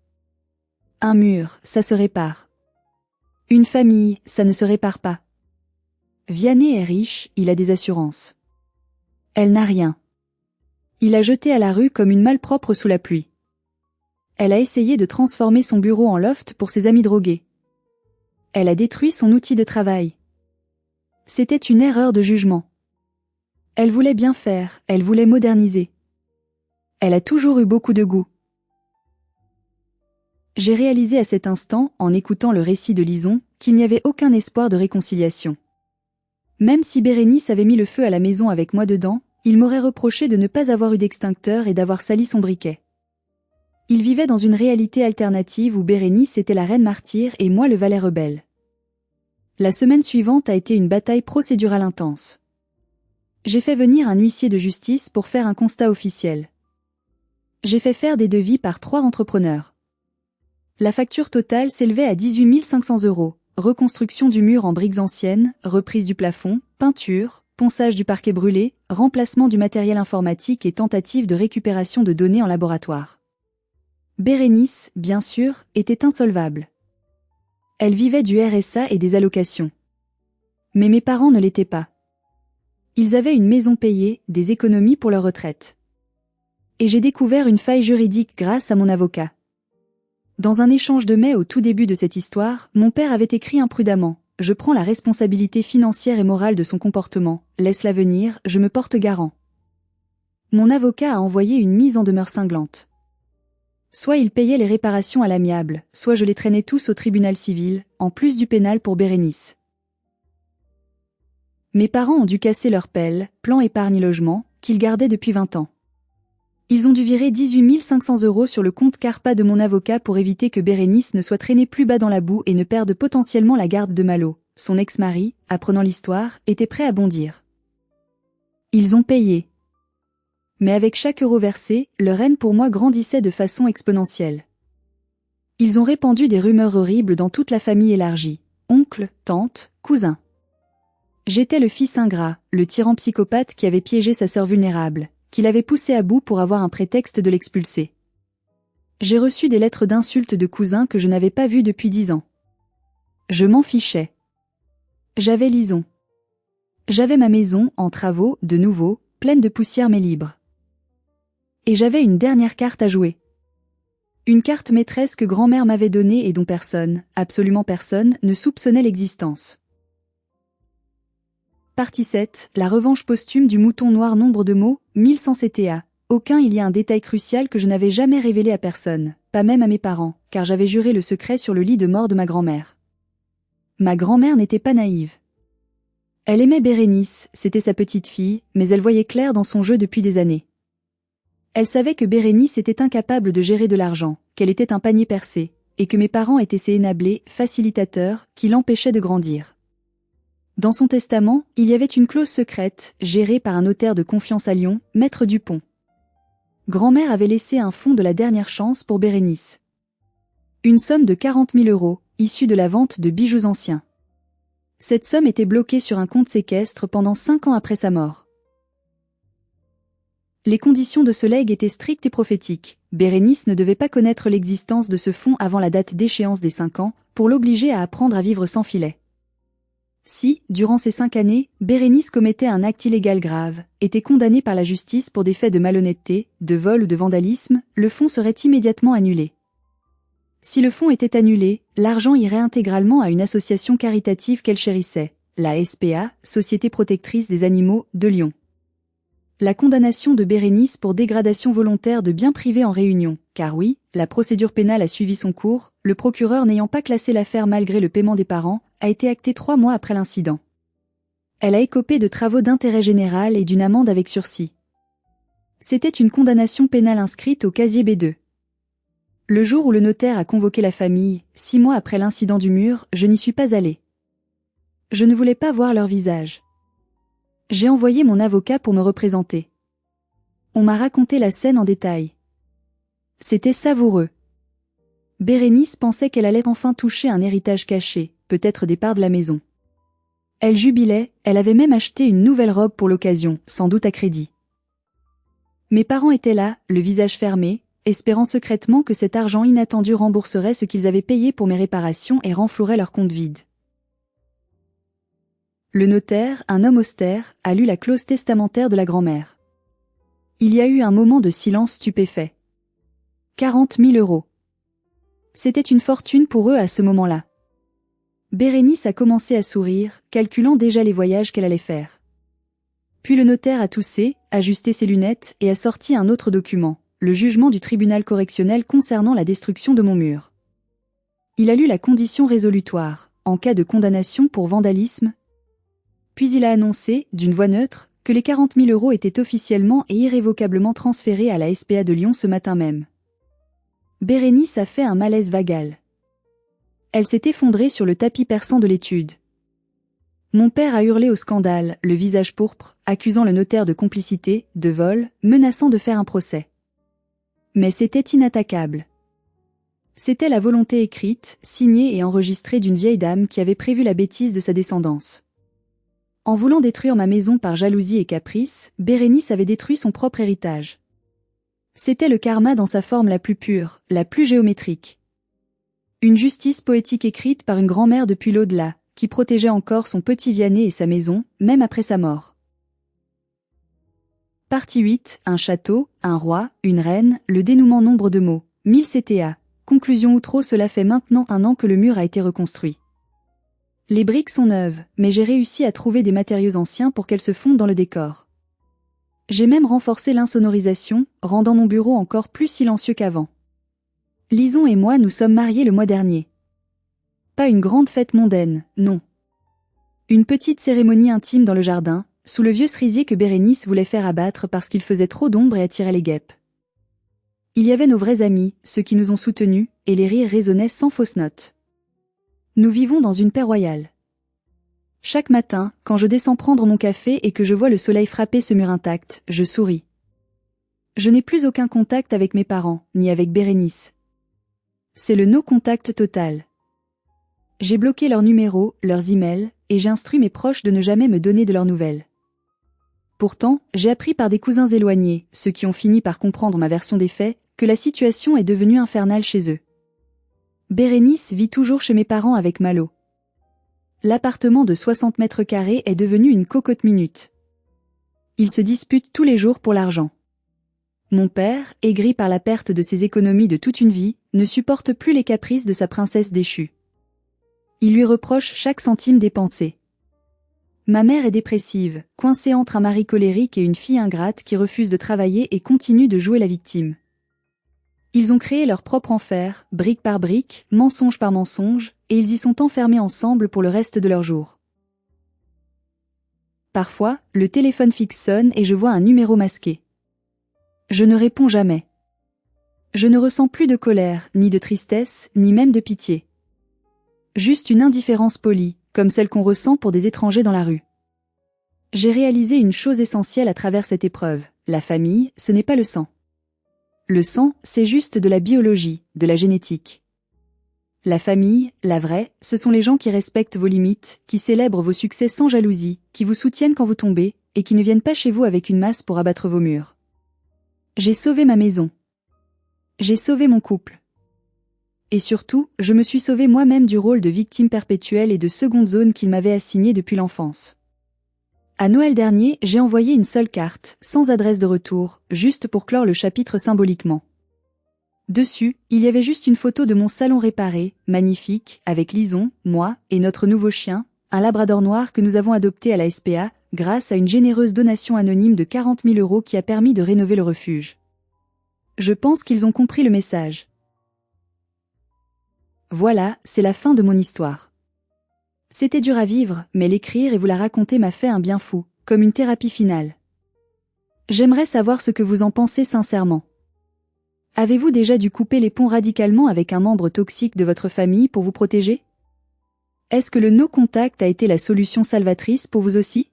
Un mur, ça se répare. Une famille, ça ne se répare pas. Vianney est riche, il a des assurances. Elle n'a rien. Il a jeté à la rue comme une malpropre sous la pluie. Elle a essayé de transformer son bureau en loft pour ses amis drogués. Elle a détruit son outil de travail. C'était une erreur de jugement. Elle voulait bien faire, elle voulait moderniser. Elle a toujours eu beaucoup de goût. J'ai réalisé à cet instant, en écoutant le récit de Lison, qu'il n'y avait aucun espoir de réconciliation. Même si Bérénice avait mis le feu à la maison avec moi dedans, il m'aurait reproché de ne pas avoir eu d'extincteur et d'avoir sali son briquet. Il vivait dans une réalité alternative où Bérénice était la reine martyre et moi le valet rebelle. La semaine suivante a été une bataille procédurale intense. J'ai fait venir un huissier de justice pour faire un constat officiel. J'ai fait faire des devis par 3 entrepreneurs. La facture totale s'élevait à 18 500 €, reconstruction du mur en briques anciennes, reprise du plafond, peinture, ponçage du parquet brûlé, remplacement du matériel informatique et tentative de récupération de données en laboratoire. Bérénice, bien sûr, était insolvable. Elle vivait du RSA et des allocations. Mais mes parents ne l'étaient pas. Ils avaient une maison payée, des économies pour leur retraite. Et j'ai découvert une faille juridique grâce à mon avocat. Dans un échange de mails au tout début de cette histoire, mon père avait écrit imprudemment « Je prends la responsabilité financière et morale de son comportement, laisse-la venir, je me porte garant ». Mon avocat a envoyé une mise en demeure cinglante. Soit il payait les réparations à l'amiable, soit je les traînais tous au tribunal civil, en plus du pénal pour Bérénice. Mes parents ont dû casser leur pelle, plan épargne-logement, qu'ils gardaient depuis 20 ans. Ils ont dû virer 18 500 € sur le compte Carpa de mon avocat pour éviter que Bérénice ne soit traînée plus bas dans la boue et ne perde potentiellement la garde de Malo. Son ex-mari, apprenant l'histoire, était prêt à bondir. Ils ont payé. Mais avec chaque euro versé, leur haine pour moi grandissait de façon exponentielle. Ils ont répandu des rumeurs horribles dans toute la famille élargie. Oncle, tante, cousin. J'étais le fils ingrat, le tyran psychopathe qui avait piégé sa sœur vulnérable. qui l'avait poussé à bout pour avoir un prétexte de l'expulser. J'ai reçu des lettres d'insultes de cousins que je n'avais pas vus depuis 10 ans. Je m'en fichais. J'avais Lison. J'avais ma maison, en travaux, de nouveau, pleine de poussière mais libre. Et j'avais une dernière carte à jouer. Une carte maîtresse que grand-mère m'avait donnée et dont personne, absolument personne, ne soupçonnait l'existence. Partie 7, la revanche posthume du mouton noir. Nombre de mots, 1100 CTA. Aucun. Il y a un détail crucial que je n'avais jamais révélé à personne, pas même à mes parents, car j'avais juré le secret sur le lit de mort de ma grand-mère. Ma grand-mère n'était pas naïve. Elle aimait Bérénice, c'était sa petite fille, mais elle voyait clair dans son jeu depuis des années. Elle savait que Bérénice était incapable de gérer de l'argent, qu'elle était un panier percé, et que mes parents étaient ses énablés, facilitateurs, qui l'empêchaient de grandir. Dans son testament, il y avait une clause secrète, gérée par un notaire de confiance à Lyon, Maître Dupont. Grand-mère avait laissé un fonds de la dernière chance pour Bérénice. Une somme de 40 000 €, issue de la vente de bijoux anciens. Cette somme était bloquée sur un compte séquestre pendant 5 ans après sa mort. Les conditions de ce legs étaient strictes et prophétiques. Bérénice ne devait pas connaître l'existence de ce fonds avant la date d'échéance des 5 ans, pour l'obliger à apprendre à vivre sans filet. Si, durant ces 5 années, Bérénice commettait un acte illégal grave, était condamnée par la justice pour des faits de malhonnêteté, de vol ou de vandalisme, le fonds serait immédiatement annulé. Si le fonds était annulé, l'argent irait intégralement à une association caritative qu'elle chérissait, la SPA, Société protectrice des animaux, de Lyon. La condamnation de Bérénice pour dégradation volontaire de biens privés en Réunion, car oui, la procédure pénale a suivi son cours, le procureur n'ayant pas classé l'affaire malgré le paiement des parents, a été actée 3 mois après l'incident. Elle a écopé de travaux d'intérêt général et d'une amende avec sursis. C'était une condamnation pénale inscrite au casier B2. Le jour où le notaire a convoqué la famille, 6 mois après l'incident du mur, je n'y suis pas allée. Je ne voulais pas voir leur visage. J'ai envoyé mon avocat pour me représenter. On m'a raconté la scène en détail. C'était savoureux. Bérénice pensait qu'elle allait enfin toucher un héritage caché, peut-être des parts de la maison. Elle jubilait, elle avait même acheté une nouvelle robe pour l'occasion, sans doute à crédit. Mes parents étaient là, le visage fermé, espérant secrètement que cet argent inattendu rembourserait ce qu'ils avaient payé pour mes réparations et renflouerait leur compte vide. Le notaire, un homme austère, a lu la clause testamentaire de la grand-mère. Il y a eu un moment de silence stupéfait. 40 000 €. C'était une fortune pour eux à ce moment-là. Bérénice a commencé à sourire, calculant déjà les voyages qu'elle allait faire. Puis le notaire a toussé, ajusté ses lunettes et a sorti un autre document, le jugement du tribunal correctionnel concernant la destruction de mon mur. Il a lu la condition résolutoire, en cas de condamnation pour vandalisme. Puis il a annoncé, d'une voix neutre, que les 40 000 € étaient officiellement et irrévocablement transférés à la SPA de Lyon ce matin même. Bérénice a fait un malaise vagal. Elle s'est effondrée sur le tapis perçant de l'étude. Mon père a hurlé au scandale, le visage pourpre, accusant le notaire de complicité, de vol, menaçant de faire un procès. Mais c'était inattaquable. C'était la volonté écrite, signée et enregistrée d'une vieille dame qui avait prévu la bêtise de sa descendance. En voulant détruire ma maison par jalousie et caprice, Bérénice avait détruit son propre héritage. C'était le karma dans sa forme la plus pure, la plus géométrique. Une justice poétique écrite par une grand-mère depuis l'au-delà, qui protégeait encore son petit Vianney et sa maison, même après sa mort. Partie 8, un château, un roi, une reine, le dénouement. Nombre de mots, 1000 CTA. Conclusion. Outro. Cela fait maintenant 1 an que le mur a été reconstruit. Les briques sont neuves, mais j'ai réussi à trouver des matériaux anciens pour qu'elles se fondent dans le décor. J'ai même renforcé l'insonorisation, rendant mon bureau encore plus silencieux qu'avant. Lison et moi nous sommes mariés le mois dernier. Pas une grande fête mondaine, non. Une petite cérémonie intime dans le jardin, sous le vieux cerisier que Bérénice voulait faire abattre parce qu'il faisait trop d'ombre et attirait les guêpes. Il y avait nos vrais amis, ceux qui nous ont soutenus, et les rires résonnaient sans fausse note. Nous vivons dans une paix royale. Chaque matin, quand je descends prendre mon café et que je vois le soleil frapper ce mur intact, je souris. Je n'ai plus aucun contact avec mes parents, ni avec Bérénice. C'est le no-contact total. J'ai bloqué leurs numéros, leurs emails, et j'instruis mes proches de ne jamais me donner de leurs nouvelles. Pourtant, j'ai appris par des cousins éloignés, ceux qui ont fini par comprendre ma version des faits, que la situation est devenue infernale chez eux. Bérénice vit toujours chez mes parents avec Malo. L'appartement de 60 mètres carrés est devenu une cocotte minute. Ils se disputent tous les jours pour l'argent. Mon père, aigri par la perte de ses économies de toute une vie, ne supporte plus les caprices de sa princesse déchue. Il lui reproche chaque centime dépensé. Ma mère est dépressive, coincée entre un mari colérique et une fille ingrate qui refuse de travailler et continue de jouer la victime. Ils ont créé leur propre enfer, brique par brique, mensonge par mensonge, et ils y sont enfermés ensemble pour le reste de leur jour. Parfois, le téléphone fixe sonne et je vois un numéro masqué. Je ne réponds jamais. Je ne ressens plus de colère, ni de tristesse, ni même de pitié. Juste une indifférence polie, comme celle qu'on ressent pour des étrangers dans la rue. J'ai réalisé une chose essentielle à travers cette épreuve. La famille, ce n'est pas le sang. Le sang, c'est juste de la biologie, de la génétique. La famille, la vraie, ce sont les gens qui respectent vos limites, qui célèbrent vos succès sans jalousie, qui vous soutiennent quand vous tombez, et qui ne viennent pas chez vous avec une masse pour abattre vos murs. J'ai sauvé ma maison. J'ai sauvé mon couple. Et surtout, je me suis sauvé moi-même du rôle de victime perpétuelle et de seconde zone qu'il m'avait assigné depuis l'enfance. À Noël dernier, j'ai envoyé une seule carte, sans adresse de retour, juste pour clore le chapitre symboliquement. Dessus, il y avait juste une photo de mon salon réparé, magnifique, avec Lison, moi, et notre nouveau chien, un labrador noir que nous avons adopté à la SPA, grâce à une généreuse donation anonyme de 40 000 € qui a permis de rénover le refuge. Je pense qu'ils ont compris le message. Voilà, c'est la fin de mon histoire. C'était dur à vivre, mais l'écrire et vous la raconter m'a fait un bien fou, comme une thérapie finale. J'aimerais savoir ce que vous en pensez sincèrement. Avez-vous déjà dû couper les ponts radicalement avec un membre toxique de votre famille pour vous protéger? Est-ce que le no-contact a été la solution salvatrice pour vous aussi?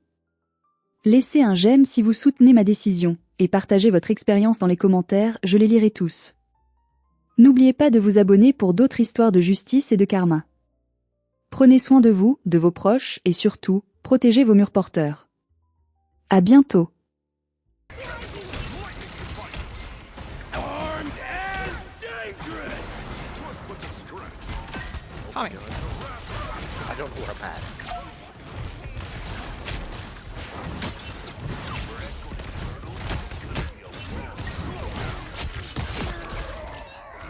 Laissez un j'aime si vous soutenez ma décision, et partagez votre expérience dans les commentaires, je les lirai tous. N'oubliez pas de vous abonner pour d'autres histoires de justice et de karma. Prenez soin de vous, de vos proches, et surtout, protégez vos murs porteurs. À bientôt. Tommy. I don't wear a pad.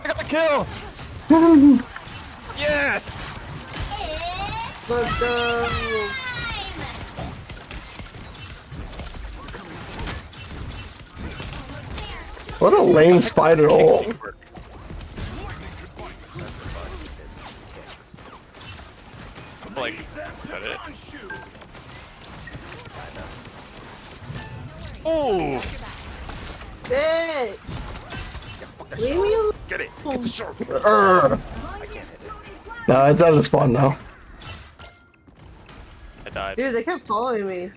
I got the kill! Yes! Let's go! What a lame spider hole. Like, is that it? Oh! Bitch! Leave me alone. Get it! Get the shark! Urgh. I can't hit it. No, it's out of spawn now. I died. Dude, they kept following me.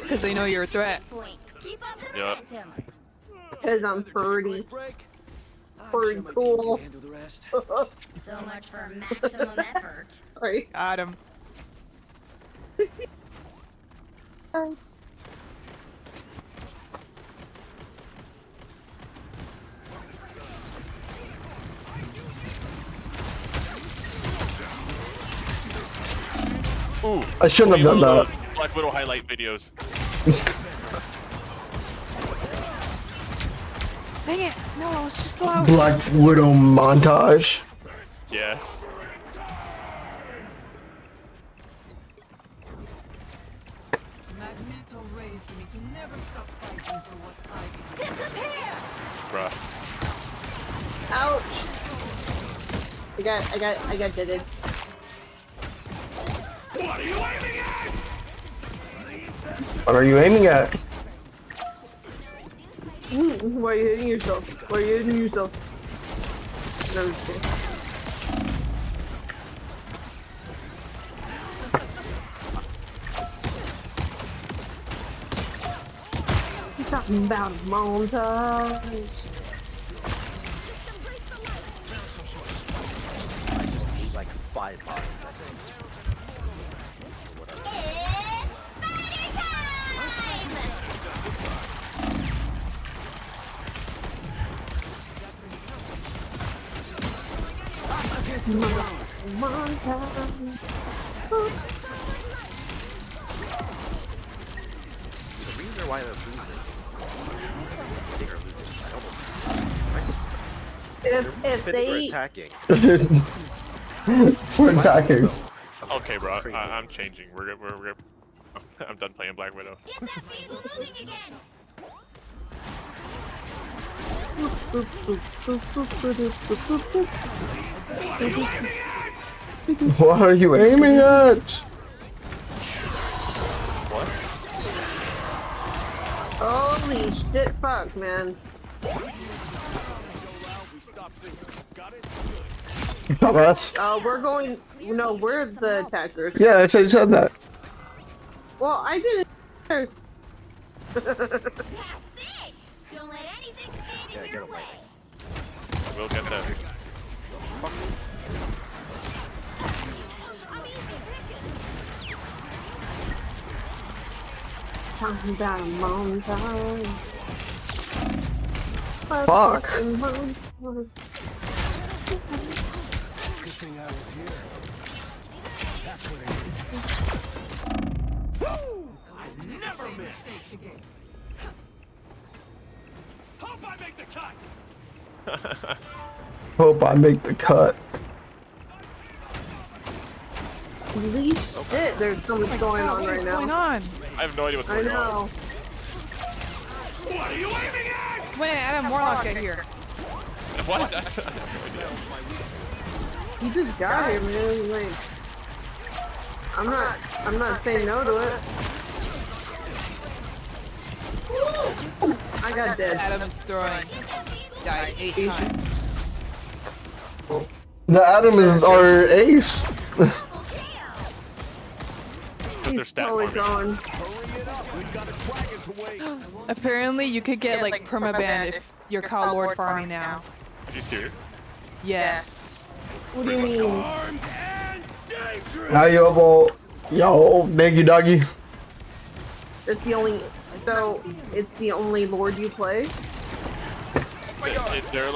Because they know you're a threat. Yep. Because I'm pretty. Pretty cool. So much for maximum effort. Sorry. Got him. Ooh. I shouldn't have done one of that. those Black Widow highlight videos. Dang it! No, I was just loud. Black Widow montage. Yes. Magneto raised me to never stop fighting for what I believe. Disappear! Bruh. Ouch! I got deaded. What are you aiming at? Why are you hitting yourself? Why are you hitting yourself? No, I'm just kidding. I'm talking about a montage. I just need like 5 boxes, I think. It's The reason why they're losing is they are losing. I almost. If We're they attacking. We're attacking. Okay, bro. I'm changing. We're I'm done playing Black Widow. Get that people moving again. What are you aiming at? What? holy shit, fuck, man. Dumbass. We're going. No, we're the attackers. Yeah, I said you said that. Well, I didn't. That's it. Don't let anything stand Yeah, in get your away. way. We'll get them. Talking about a montage. Fuck. Fucking montage. Hope I make the cut. Holy shit, there's so much going on right What's going now. on? I have no idea what's I going on. know. When did Adam Warlock get here? What? That's, I have no idea. You just got here, man. Like, I'm not saying no to it. I got dead. Adam's throwing. Died 8 times. The Adam is our ace. Because they're He's stat totally farming. gone. Apparently, you could get like permaban if you're Kyle Lord farming now. Are you serious? Yes. What do you mean? Now you about yo, thank you, doggy. It's the only. So it's the only Lord you play. They're